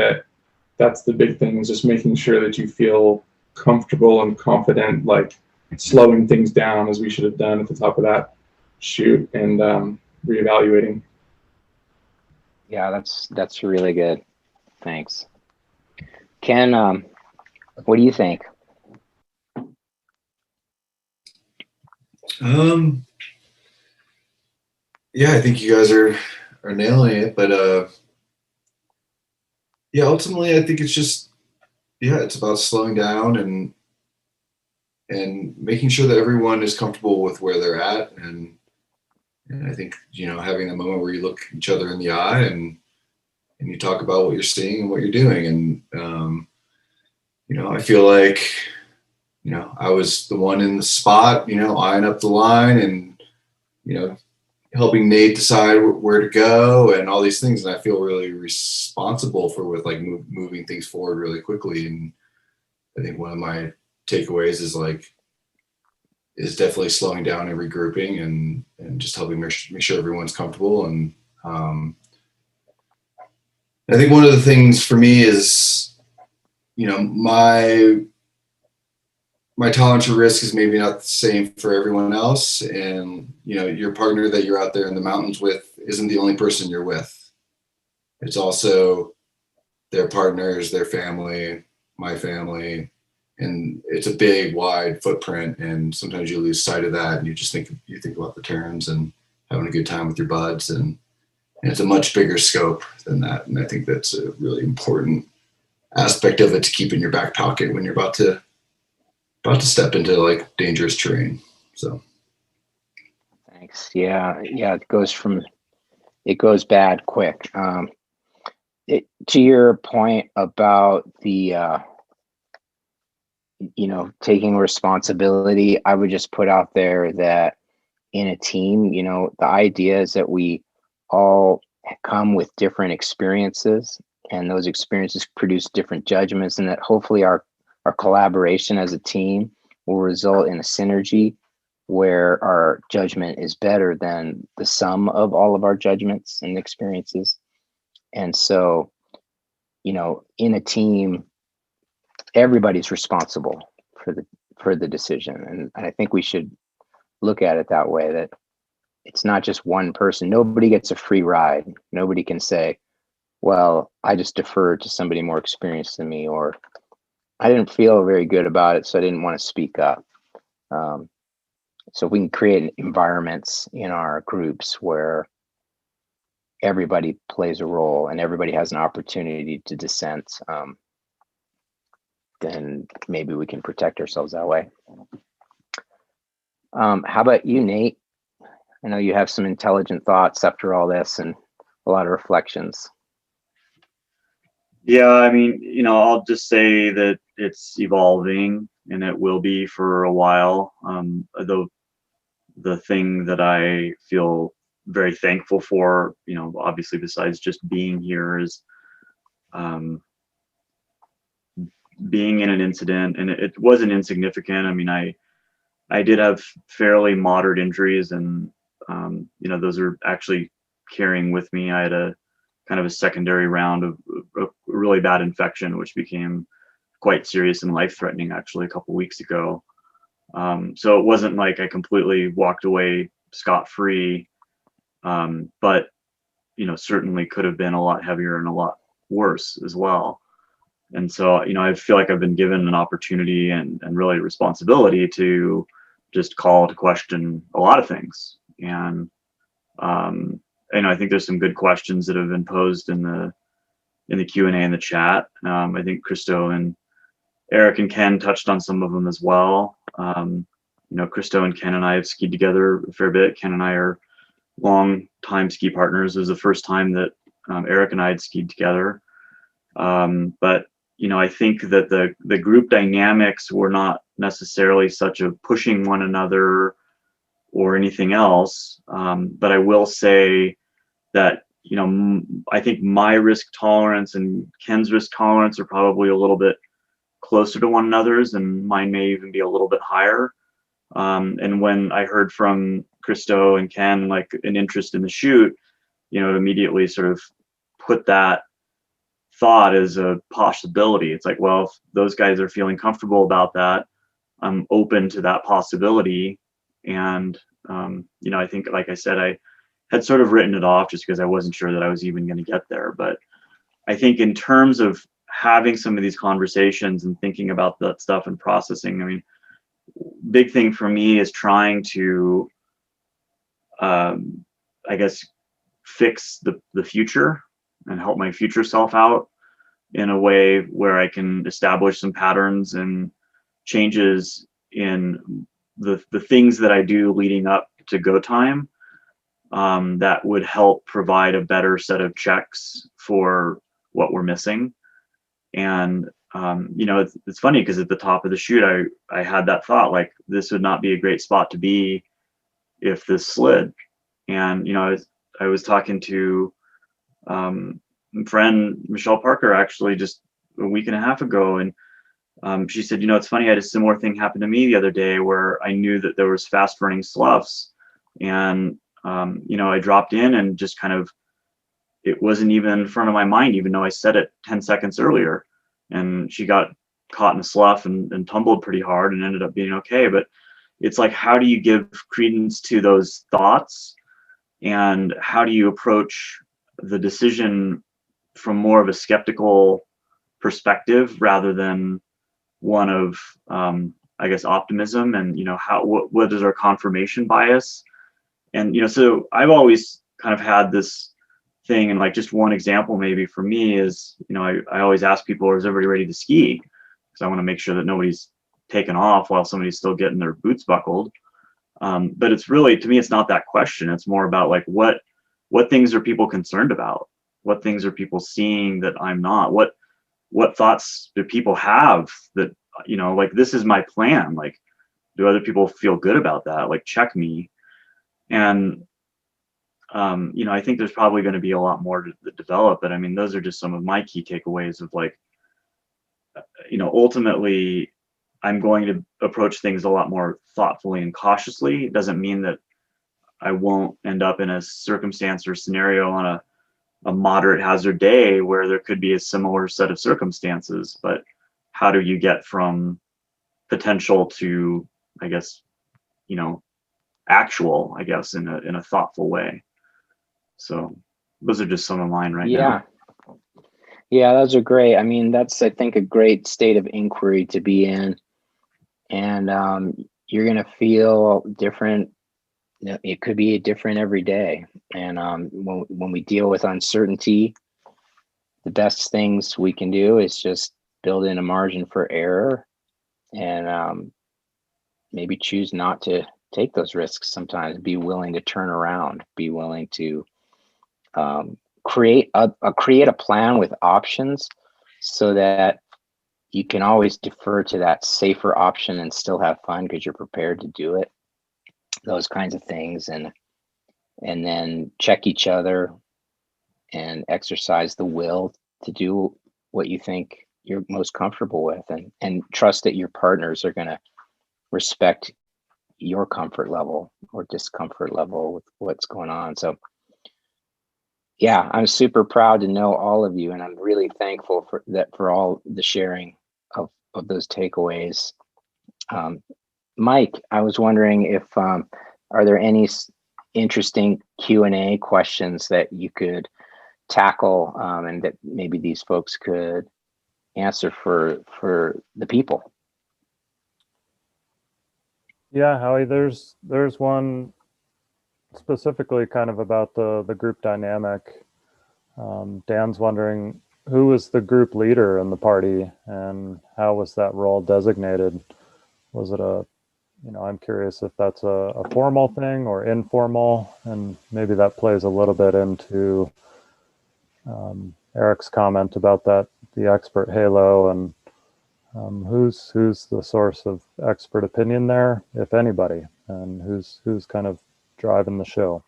that's the big thing, is just making sure that you feel comfortable and confident, like slowing things down as we should have done at the top of that chute, and reevaluating. Yeah, that's really good. Thanks. Ken, what do you think? Yeah, I think you guys are nailing it, but yeah, ultimately I think it's just, yeah, it's about slowing down and making sure that everyone is comfortable with where they're at, and I think, you know, having a moment where you look each other in the eye and you talk about what you're seeing and what you're doing. And you know, I feel like, you know, I was the one in the spot, you know, eyeing up the line and, you know, helping Nate decide where to go and all these things. And I feel really responsible with like moving things forward really quickly. And I think one of my takeaways is definitely slowing down and regrouping and just helping make sure everyone's comfortable. And I think one of the things for me is, you know, my tolerance for risk is maybe not the same for everyone else. And, you know, your partner that you're out there in the mountains with isn't the only person you're with. It's also their partners, their family, my family. And it's a big, wide footprint. And sometimes you lose sight of that and you think about the turns and having a good time with your buds. And it's a much bigger scope than that. And I think that's a really important aspect of it to keep in your back pocket when you're about to step into like dangerous terrain. So Thanks. Yeah. It goes bad quick. To your point about the, you know, taking responsibility, I would just put out there that in a team, you know, the idea is that we all come with different experiences, and those experiences produce different judgments, and that hopefully our collaboration as a team will result in a synergy where our judgment is better than the sum of all of our judgments and experiences. And so, you know, in a team, everybody's responsible for the decision. And I think we should look at it that way, that it's not just one person. Nobody gets a free ride. Nobody can say, well, I just deferred to somebody more experienced than me, or I didn't feel very good about it, so I didn't want to speak up. So we can create environments in our groups where everybody plays a role and everybody has an opportunity to dissent. Then maybe we can protect ourselves that way. How about you, Nate? I know you have some intelligent thoughts after all this and a lot of reflections. Yeah, I mean, you know, I'll just say that it's evolving and it will be for a while. The thing that I feel very thankful for, you know, obviously besides just being here, is being in an incident, and it wasn't insignificant. I mean, I did have fairly moderate injuries, and you know, those are actually carrying with me. I had a kind of a secondary round of a really bad infection, which became quite serious and life-threatening actually a couple weeks ago. So it wasn't like I completely walked away scot-free, but you know, certainly could have been a lot heavier and a lot worse as well. And so, you know, I feel like I've been given an opportunity and really responsibility to just call to question a lot of things. And you know, I think there's some good questions that have been posed in the Q&A in the chat. I think Christo and Eric and Ken touched on some of them as well. You know, Christo and Ken and I have skied together a fair bit. Ken and I are long time ski partners. It was the first time that Eric and I had skied together. But you know, I think that the group dynamics were not necessarily such of pushing one another or anything else. But I will say that, you know, I think my risk tolerance and Ken's risk tolerance are probably a little bit closer to one another's, and mine may even be a little bit higher. And when I heard from Christo and Ken, like an interest in the chute, you know, it immediately sort of put that thought as a possibility. It's like, well, if those guys are feeling comfortable about that, I'm open to that possibility. And, you know, I think, like I said, I had sort of written it off just because I wasn't sure that I was even going to get there. But I think in terms of having some of these conversations and thinking about that stuff and processing, I mean, big thing for me is trying to, I guess, fix the future and help my future self out in a way where I can establish some patterns and changes in the things that I do leading up to go time, that would help provide a better set of checks for what we're missing. And you know, it's funny because at the top of the chute, I had that thought, like, this would not be a great spot to be if this slid. And you know, I was talking to friend Michelle Parker actually just a week and a half ago, and she said, you know, it's funny, I had a similar thing happen to me the other day where I knew that there was fast running sloughs, and you know, I dropped in and just kind of it wasn't even in front of my mind, even though I said it 10 seconds earlier. And she got caught in a slough and tumbled pretty hard and ended up being okay. But it's like, how do you give credence to those thoughts? And how do you approach the decision from more of a skeptical perspective rather than one of, I guess, optimism? And, what is our confirmation bias? And, so I've always kind of had this thing, and like just one example maybe for me is, I always ask people, is everybody ready to ski? Because I want to make sure that nobody's taken off while somebody's still getting their boots buckled. But it's really, to me, it's not that question. It's more about like, what things are people concerned about? What things are people seeing that I'm not? What thoughts do people have that, like, this is my plan? Like, do other people feel good about that? Like, check me. And, I think there's probably going to be a lot more to develop, but I mean, those are just some of my key takeaways of like, ultimately I'm going to approach things a lot more thoughtfully and cautiously. It doesn't mean that I won't end up in a circumstance or scenario on a moderate hazard day where there could be a similar set of circumstances, but how do you get from potential to, I guess, actual, I guess, in a thoughtful way. So those are just some of mine right now. Yeah, those are great. I mean, that's, I think, a great state of inquiry to be in. And you're going to feel different. It could be different every day. And when we deal with uncertainty, the best things we can do is just build in a margin for error and maybe choose not to take those risks sometimes. Be willing to turn around, be willing to create a plan with options so that you can always defer to that safer option and still have fun because you're prepared to do it. Those kinds of things, and then check each other and exercise the will to do what you think you're most comfortable with, and trust that your partners are going to respect your comfort level or discomfort level with what's going on. So yeah, I'm super proud to know all of you, and I'm really thankful for all the sharing of those takeaways. Mike, I was wondering if are there any interesting Q&A questions that you could tackle and that maybe these folks could answer for the people? Yeah, Howie, there's one specifically kind of about the group dynamic. Dan's wondering, who was the group leader in the party and how was that role designated? Was it I'm curious if that's a formal thing or informal, and maybe that plays a little bit into Eric's comment about the expert halo, and who's the source of expert opinion there, if anybody, and who's kind of driving the show.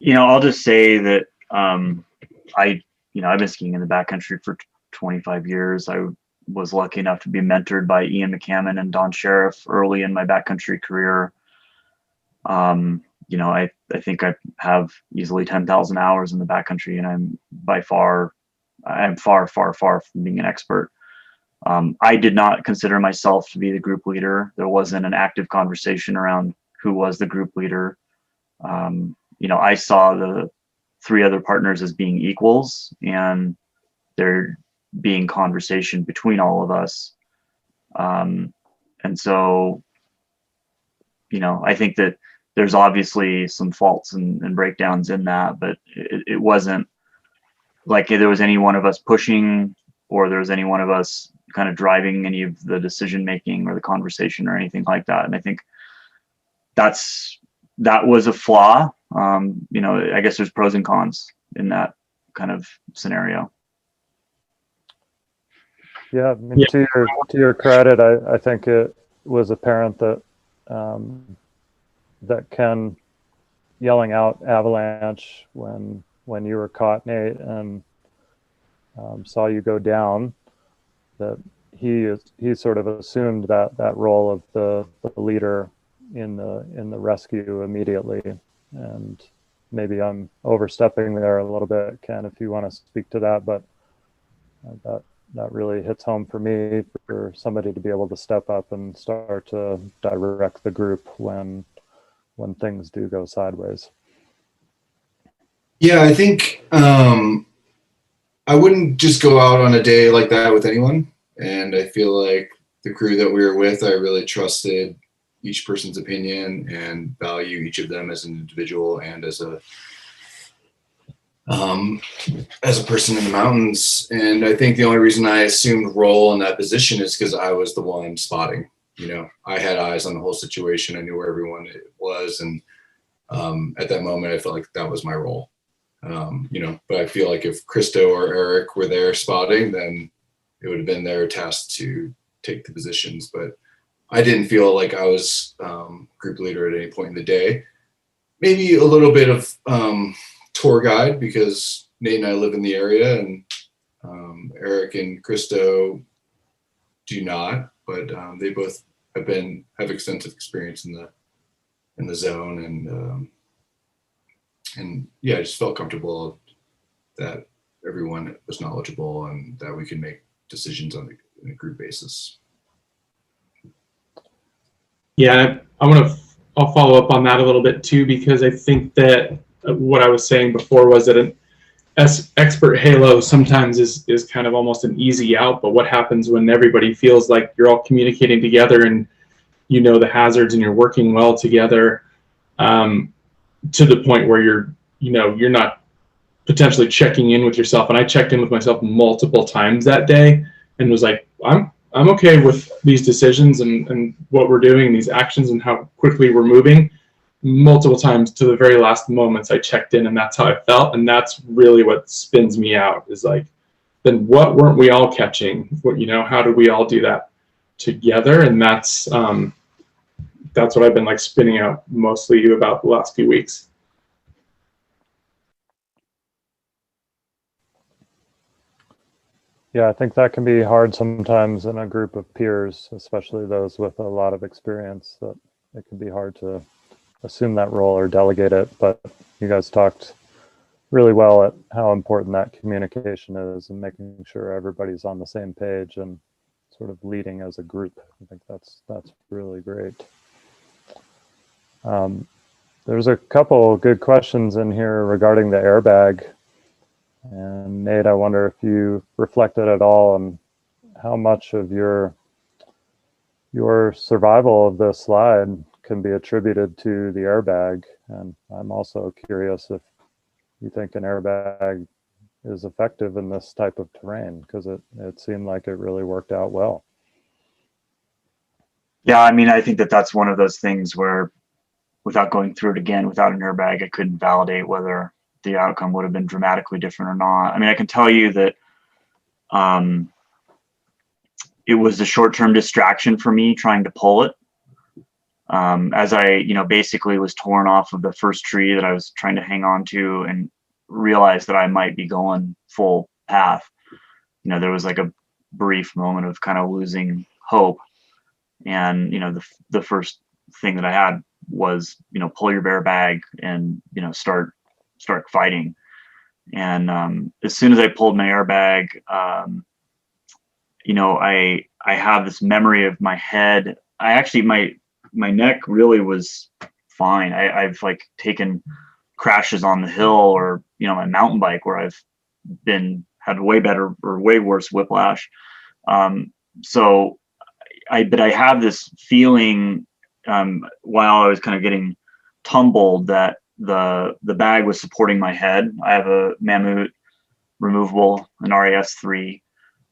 I'll just say that I've been skiing in the backcountry for 25 years. I was lucky enough to be mentored by Ian McCammon and Don Sheriff early in my backcountry career. I think I have easily 10,000 hours in the backcountry, and I'm far, far, far from being an expert. I did not consider myself to be the group leader. There wasn't an active conversation around who was the group leader. I saw the three other partners as being equals, and there being conversation between all of us. And so, I think that there's obviously some faults and breakdowns in that, but it wasn't like there was any one of us pushing or there was any one of us kind of driving any of the decision making or the conversation or anything like that. And I think that was a flaw. I guess there's pros and cons in that kind of scenario. Yeah, I mean, to your credit, I think it was apparent that that Ken yelling out Avalanche when you were caught, Nate, and saw you go down, that he sort of assumed that role of the leader in the rescue immediately, and maybe I'm overstepping there a little bit, Ken, if you want to speak to that, but that really hits home for me, for somebody to be able to step up and start to direct the group when things do go sideways. Yeah, I think I wouldn't just go out on a day like that with anyone. And I feel like the crew that we were with, I really trusted each person's opinion and value each of them as an individual and as a person in the mountains. And I think the only reason I assumed role in that position is because I was the one spotting. You know, I had eyes on the whole situation. I knew where everyone was. And at that moment, I felt like that was my role. You know, but I feel like if Christo or Eric were there spotting, then it would have been their task to take the positions. But I didn't feel like I was group leader at any point in the day. Maybe a little bit of tour guide, because Nate and I live in the area, and Eric and Christo do not, but they both have extensive experience in the zone, and yeah, I just felt comfortable that everyone was knowledgeable and that we could make decisions on a group basis. Yeah, I'll follow up on that a little bit too, because I think that what I was saying before was that an expert halo sometimes is kind of almost an easy out, but what happens when everybody feels like you're all communicating together and you know the hazards and you're working well together, to the point where you're not potentially checking in with yourself. And I checked in with myself multiple times that day and was like, I'm okay with these decisions and what we're doing, these actions and how quickly we're moving. Multiple times to the very last moments I checked in, and that's how I felt. And that's really what spins me out, is like, then what weren't we all catching? How do we all do that together? And that's what I've been like spinning out mostly about the last few weeks. Yeah, I think that can be hard sometimes in a group of peers, especially those with a lot of experience, that it can be hard to assume that role or delegate it. But you guys talked really well at how important that communication is and making sure everybody's on the same page and sort of leading as a group. I think that's really great. There's a couple good questions in here regarding the airbag. And Nate, I wonder if you reflected at all on how much of your survival of the slide can be attributed to the airbag. And I'm also curious if you think an airbag is effective in this type of terrain, because it seemed like it really worked out well. Yeah, I mean, I think that's one of those things where, without going through it again, without an airbag, I couldn't validate whether the outcome would have been dramatically different or not. I mean, I can tell you that it was a short-term distraction for me trying to pull it. As I, basically was torn off of the first tree that I was trying to hang on to and realized that I might be going full path. There was like a brief moment of kind of losing hope. And, the first thing that I had was, pull your bear bag and, start fighting. And as soon as I pulled my airbag, I have this memory of my head. My neck really was fine. I've like taken crashes on the hill or, my mountain bike where I've had way better or way worse whiplash. But I have this feeling while I was kind of getting tumbled that the bag was supporting my head. I have a Mammoth removable, an RAS3,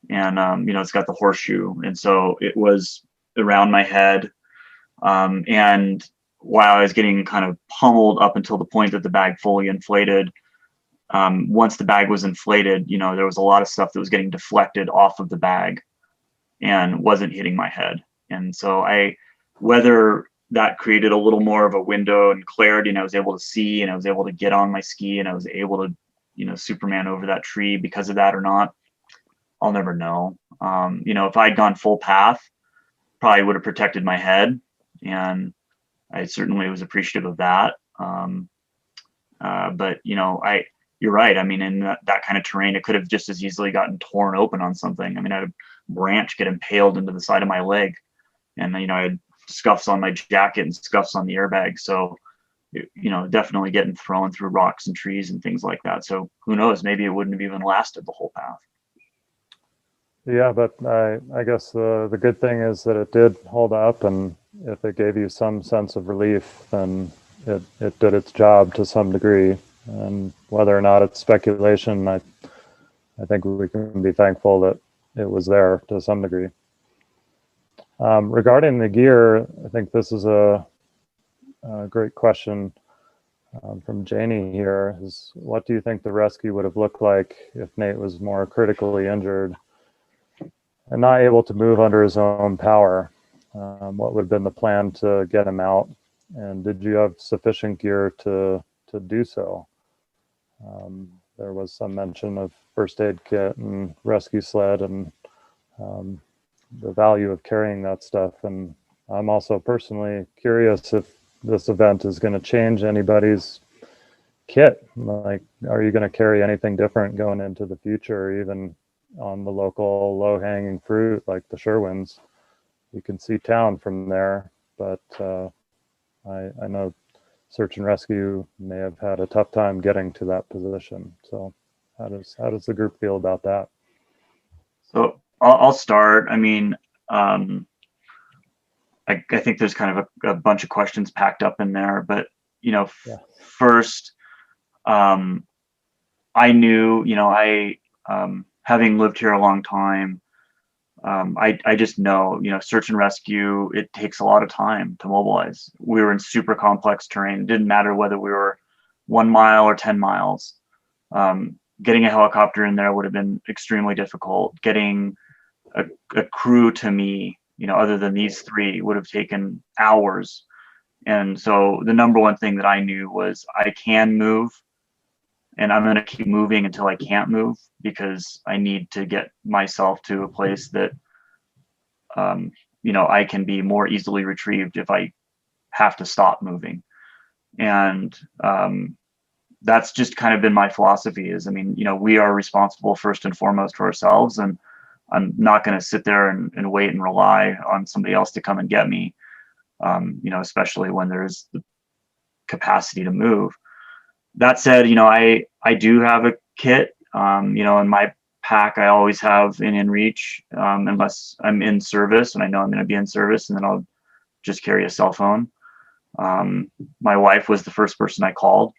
and it's got the horseshoe, and so it was around my head. And while I was getting kind of pummeled up until the point that the bag fully inflated, once the bag was inflated, there was a lot of stuff that was getting deflected off of the bag and wasn't hitting my head. And so whether that created a little more of a window and clarity, and I was able to see, and I was able to get on my ski, and I was able to, Superman over that tree because of that or not, I'll never know. If I'd gone full path, probably would have protected my head, and I certainly was appreciative of that. But you're right. I mean, in that kind of terrain, it could have just as easily gotten torn open on something. I mean, I had a branch get impaled into the side of my leg, and I had scuffs on my jacket and scuffs on the airbag. So, definitely getting thrown through rocks and trees and things like that. So who knows? Maybe it wouldn't have even lasted the whole path. Yeah, but I guess the good thing is that it did hold up, and if it gave you some sense of relief, then it did its job to some degree. And whether or not it's speculation, I think we can be thankful that it was there to some degree. Regarding the gear, I think this is a great question from Janie here. Is what do you think the rescue would have looked like if Nate was more critically injured and not able to move under his own power? What would have been the plan to get him out? And did you have sufficient gear to do so? There was some mention of first aid kit and rescue sled and the value of carrying that stuff. And I'm also personally curious if this event is going to change anybody's kit. Like, are you going to carry anything different going into the future, even on the local low-hanging fruit like the Sherwins? You can see town from there, but I know search and rescue may have had a tough time getting to that position. So how does the group feel about that? So I'll start. I mean, I think there's kind of a bunch of questions packed up in there, but first, I knew, having lived here a long time, I just know, search and rescue, it takes a lot of time to mobilize. We were in super complex terrain. It didn't matter whether we were 1 mile or 10 miles. Getting a helicopter in there would have been extremely difficult. Getting a crew to me, other than these three, would have taken hours. And so the number one thing that I knew was I can move, and I'm going to keep moving until I can't move, because I need to get myself to a place that, I can be more easily retrieved if I have to stop moving. And that's just kind of been my philosophy is, we are responsible first and foremost for ourselves, and I'm not going to sit there and wait and rely on somebody else to come and get me, especially when there's the capacity to move. That said, I do have a kit. In my pack, I always have an inReach, unless I'm in service and I know I'm going to be in service, and then I'll just carry a cell phone. My wife was the first person I called.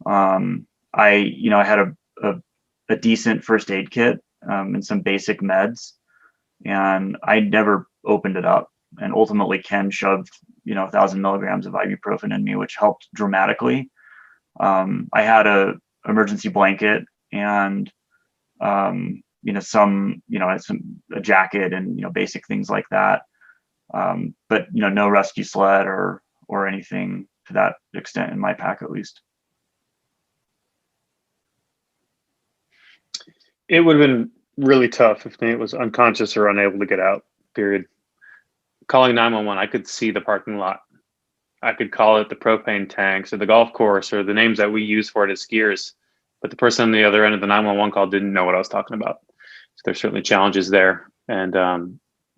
I had a decent first aid kit, and some basic meds, and I never opened it up. And ultimately Ken shoved, 1,000 milligrams of ibuprofen in me, which helped dramatically. I had a emergency blanket and, a jacket and, basic things like that. But no rescue sled or anything to that extent in my pack, at least. It would have been really tough if Nate was unconscious or unable to get out, period. Calling 911, I could see the parking lot. I could call it the propane tanks or the golf course or the names that we use for it as skiers. But the person on the other end of the 911 call didn't know what I was talking about. So there's certainly challenges there. And,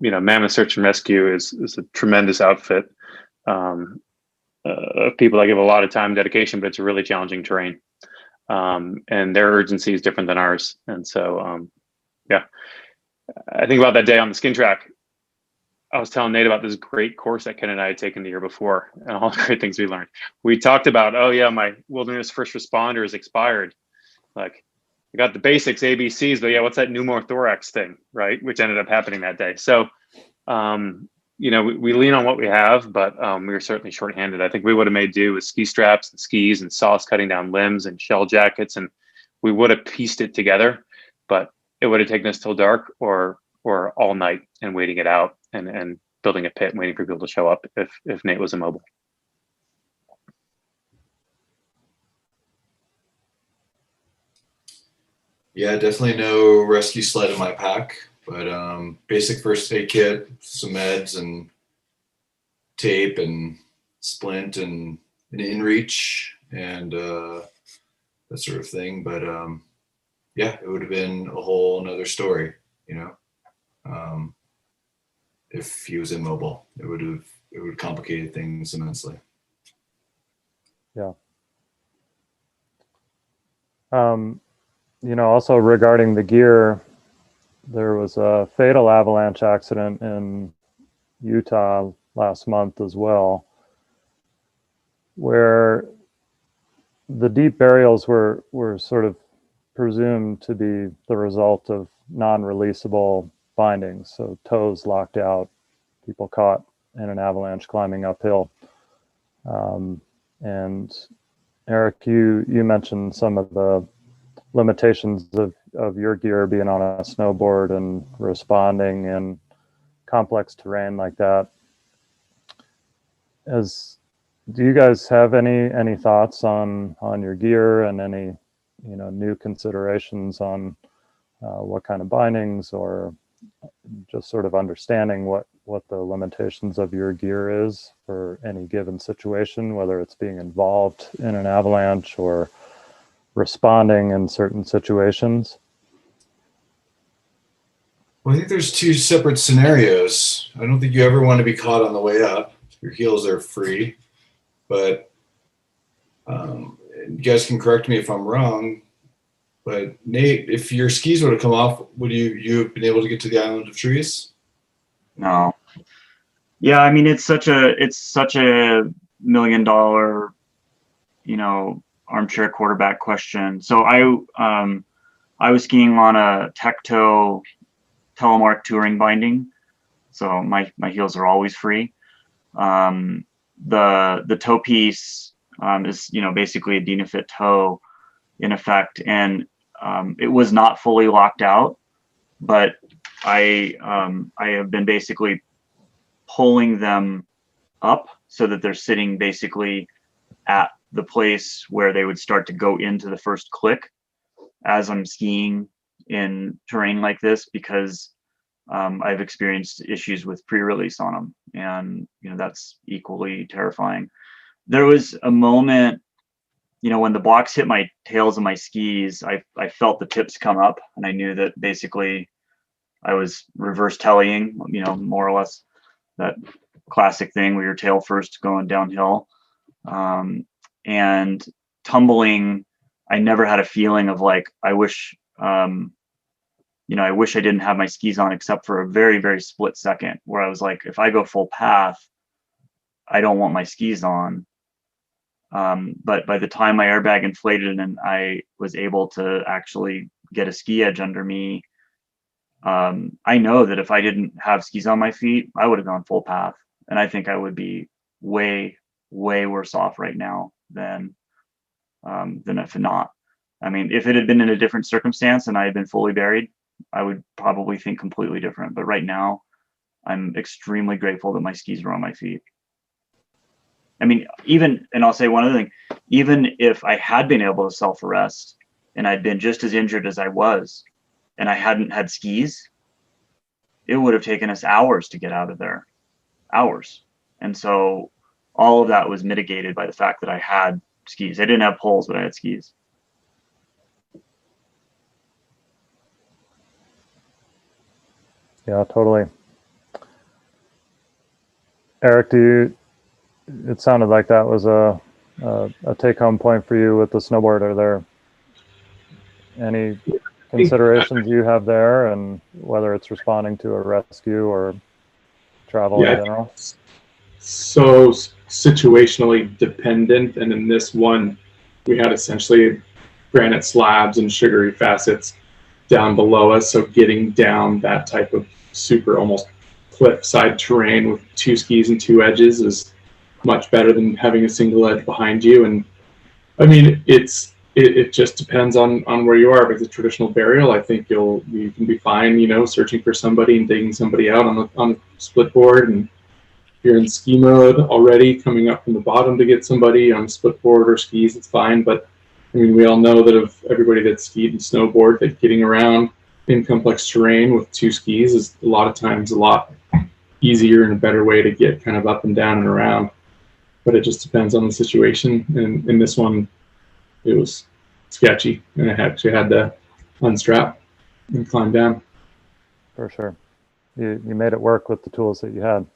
Mammoth Search and Rescue is a tremendous outfit of people that give a lot of time and dedication, but it's a really challenging terrain. And their urgency is different than ours. And so, I think about that day on the skin track. I was telling Nate about this great course that Ken and I had taken the year before and all the great things we learned. We talked about, my wilderness first responder is expired. Like, I got the basics, ABCs, but what's that pneumothorax thing, right? Which ended up happening that day. So, we lean on what we have, but we were certainly shorthanded. I think we would have made do with ski straps and skis and saws cutting down limbs and shell jackets, and we would have pieced it together, but it would have taken us till dark or all night and waiting it out and building a pit and waiting for people to show up if Nate was immobile. Yeah, definitely no rescue sled in my pack, but basic first aid kit, some meds and tape and splint and an inReach. and that sort of thing. But yeah, it would have been a whole another story, you know. If he was immobile, it would have complicated things immensely. Yeah. You know, also regarding the gear, there was a fatal avalanche accident in Utah last month as well, where the deep burials were sort of presumed to be the result of non-releasable bindings. So toes locked out, people caught in an avalanche climbing uphill. And Eric, you mentioned some of the limitations of your gear being on a snowboard and responding in complex terrain like that. Do you guys have any thoughts on your gear and any, you know, new considerations on what kind of bindings, or just sort of understanding what the limitations of your gear is for any given situation, whether it's being involved in an avalanche or responding in certain situations? Well, I think there's two separate scenarios. I don't think you ever want to be caught on the way up. Your heels are free, but you guys can correct me if I'm wrong. But Nate, if your skis would have come off, would you have been able to get to the island of trees? No. Yeah, I mean, it's such a $1 million, you know, armchair quarterback question. So I was skiing on a Tecto Telemark touring binding, so my heels are always free. The toe piece is, you know, basically a Dynafit toe in effect, and it was not fully locked out, but I have been basically pulling them up so that they're sitting basically at the place where they would start to go into the first click as I'm skiing in terrain like this, because I've experienced issues with pre-release on them, and you know, that's equally terrifying. There was a moment, you know, when the blocks hit my tails of my skis, I felt the tips come up, and I knew that basically I was reverse tellying, you know, more or less that classic thing where your tail first going downhill. And tumbling, I never had a feeling of like, I wish I wish I didn't have my skis on, except for a very, very split second where I was like, if I go full path, I don't want my skis on. But by the time my airbag inflated and I was able to actually get a ski edge under me, I know that if I didn't have skis on my feet, I would have gone full path. And I think I would be way, way worse off right now than if not. I mean, if it had been in a different circumstance and I had been fully buried, I would probably think completely different. But right now, I'm extremely grateful that my skis were on my feet. I mean, and I'll say one other thing, even if I had been able to self-arrest and I'd been just as injured as I was, and I hadn't had skis, it would have taken us hours to get out of there, hours. And so all of that was mitigated by the fact that I had skis. I didn't have poles, but I had skis. Yeah, totally. Eric, it sounded like that was a take-home point for you with the snowboard. Are there any considerations you have there, and whether it's responding to a rescue or travel in general? So situationally dependent, and in this one, we had essentially granite slabs and sugary facets down below us. So getting down that type of super almost cliffside terrain with two skis and two edges is much better than having a single edge behind you. And I mean, it just depends on where you are. If it's a traditional burial, I think you can be fine, you know, searching for somebody and digging somebody out on the split board. And if you're in ski mode already, coming up from the bottom to get somebody on split board or skis, it's fine. But I mean, we all know that of everybody that's skied and snowboard, that getting around in complex terrain with two skis is a lot of times a lot easier and a better way to get kind of up and down and around. but it just depends on the situation. And in this one, it was sketchy, and I actually had to unstrap and climb down. For sure. You made it work with the tools that you had.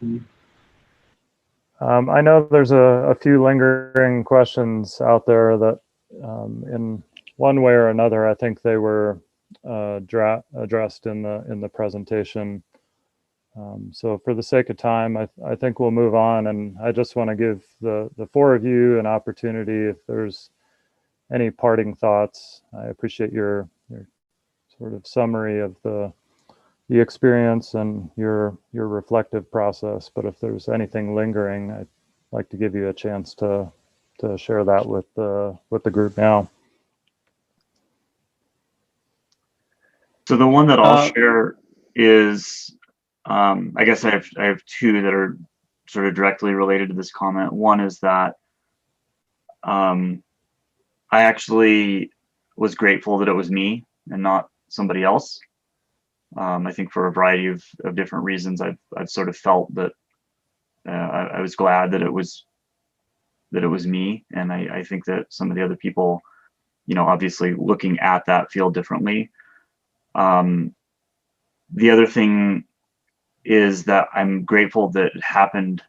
Mhm. I know there's a few lingering questions out there that in one way or another, I think they were addressed in the presentation. So for the sake of time, I think we'll move on, and I just want to give the four of you an opportunity if there's any parting thoughts. I appreciate your sort of summary of the experience and your reflective process. But if there's anything lingering, I'd like to give you a chance to share that with the group now. So the one that I'll share is, I guess I have two that are sort of directly related to this comment. One is that I actually was grateful that it was me and not somebody else. I think for a variety of different reasons, I've sort of felt that I was glad that it was me, and I think that some of the other people, obviously looking at that feel differently. The other thing is that I'm grateful that it happened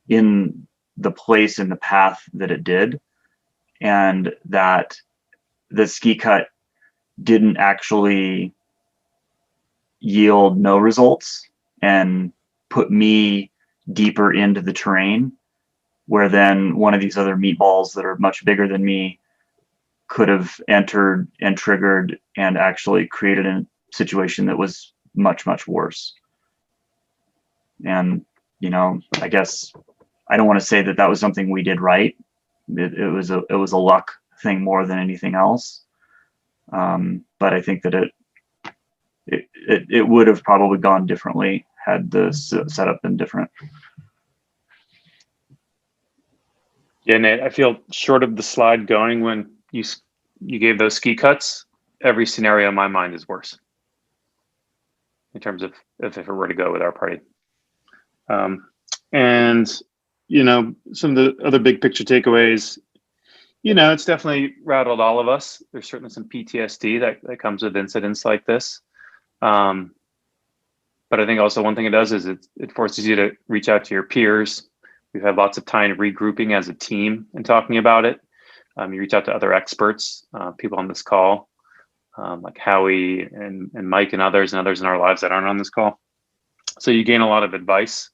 in the place and the path that it did, and that the ski cut didn't actually yield no results and put me deeper into the terrain, where then one of these other meatballs that are much bigger than me could have entered and triggered and actually created a situation that was much, much worse. And, I guess I don't want to say that was something we did right. It was a luck thing more than anything else. But I think that it would have probably gone differently had the setup been different. Yeah, Nate, I feel short of the slide going when you gave those ski cuts. Every scenario in my mind is worse in terms of if it were to go with our party. And some of the other big picture takeaways, it's definitely rattled all of us. There's certainly some PTSD that comes with incidents like this. But I think also one thing it does is it forces you to reach out to your peers. We've had lots of time regrouping as a team and talking about it. You reach out to other experts, people on this call, like Howie and Mike and others in our lives that aren't on this call. So you gain a lot of advice.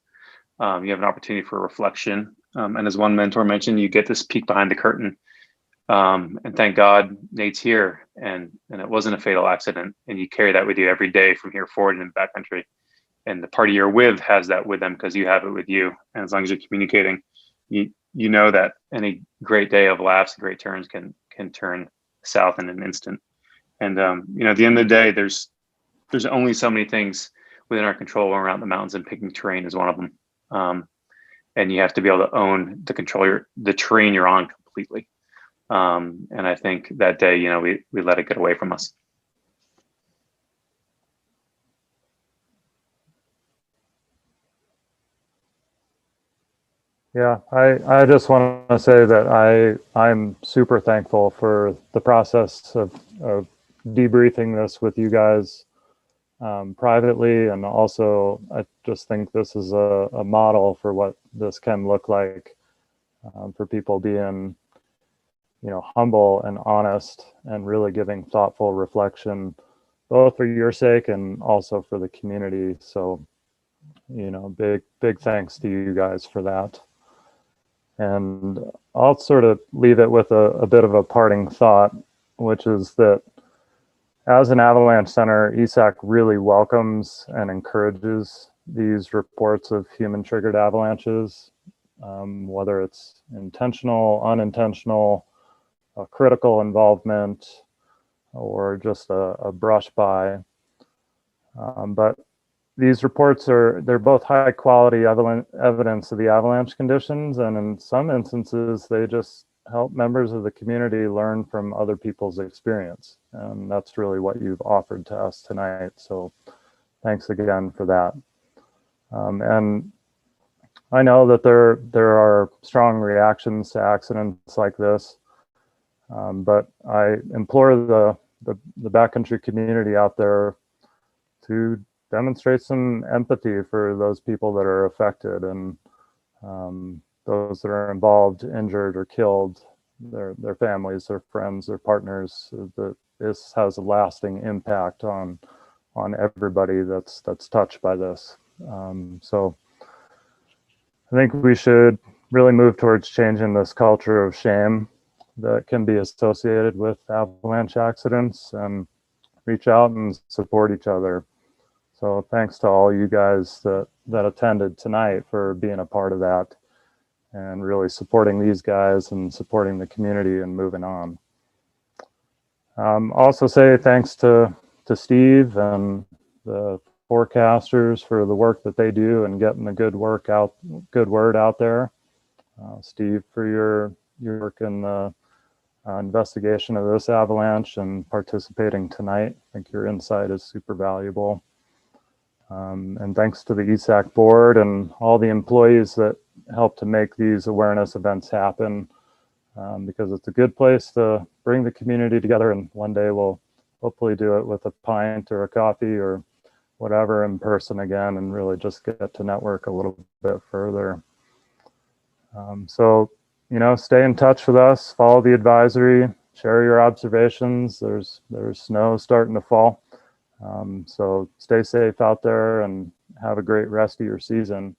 You have an opportunity for reflection. And as one mentor mentioned, you get this peek behind the curtain. And thank God Nate's here and it wasn't a fatal accident. And you carry that with you every day from here forward in the backcountry. And the party you're with has that with them because you have it with you. And as long as you're communicating, you know that any great day of laughs and great turns can turn south in an instant. And at the end of the day, there's only so many things within our control around the mountains, and picking terrain is one of them. And you have to be able to own the terrain you're on completely. And I think that day, we let it get away from us. Yeah, I just want to say that I'm super thankful for the process of debriefing this with you guys privately, and also I just think this is a model for what this can look like for people being humble and honest and really giving thoughtful reflection, both for your sake and also for the community. So big thanks to you guys for that. And I'll sort of leave it with a bit of a parting thought, which is that as an avalanche center, ESAC really welcomes and encourages these reports of human-triggered avalanches, whether it's intentional, unintentional, a critical involvement, or just a brush by. But these reports they're both high quality evidence of the avalanche conditions, and in some instances, they just help members of the community learn from other people's experience. And that's really what you've offered to us tonight. So thanks again for that. And I know that there are strong reactions to accidents like this, but I implore the backcountry community out there to demonstrate some empathy for those people that are affected and those that are involved, injured, or killed, their families, their friends, their partners. That this has a lasting impact on everybody that's touched by this. So I think we should really move towards changing this culture of shame that can be associated with avalanche accidents and reach out and support each other. So thanks to all you guys that attended tonight for being a part of that and really supporting these guys and supporting the community and moving on. Also say thanks to Steve and the forecasters for the work that they do and getting the good word out there. Steve, for your work in the investigation of this avalanche and participating tonight. I think your insight is super valuable. And thanks to the ESAC board and all the employees that help to make these awareness events happen, because it's a good place to bring the community together. And one day we'll hopefully do it with a pint or a coffee or whatever in person again and really just get to network a little bit further. So, stay in touch with us, follow the advisory, share your observations. There's snow starting to fall. So stay safe out there and have a great rest of your season.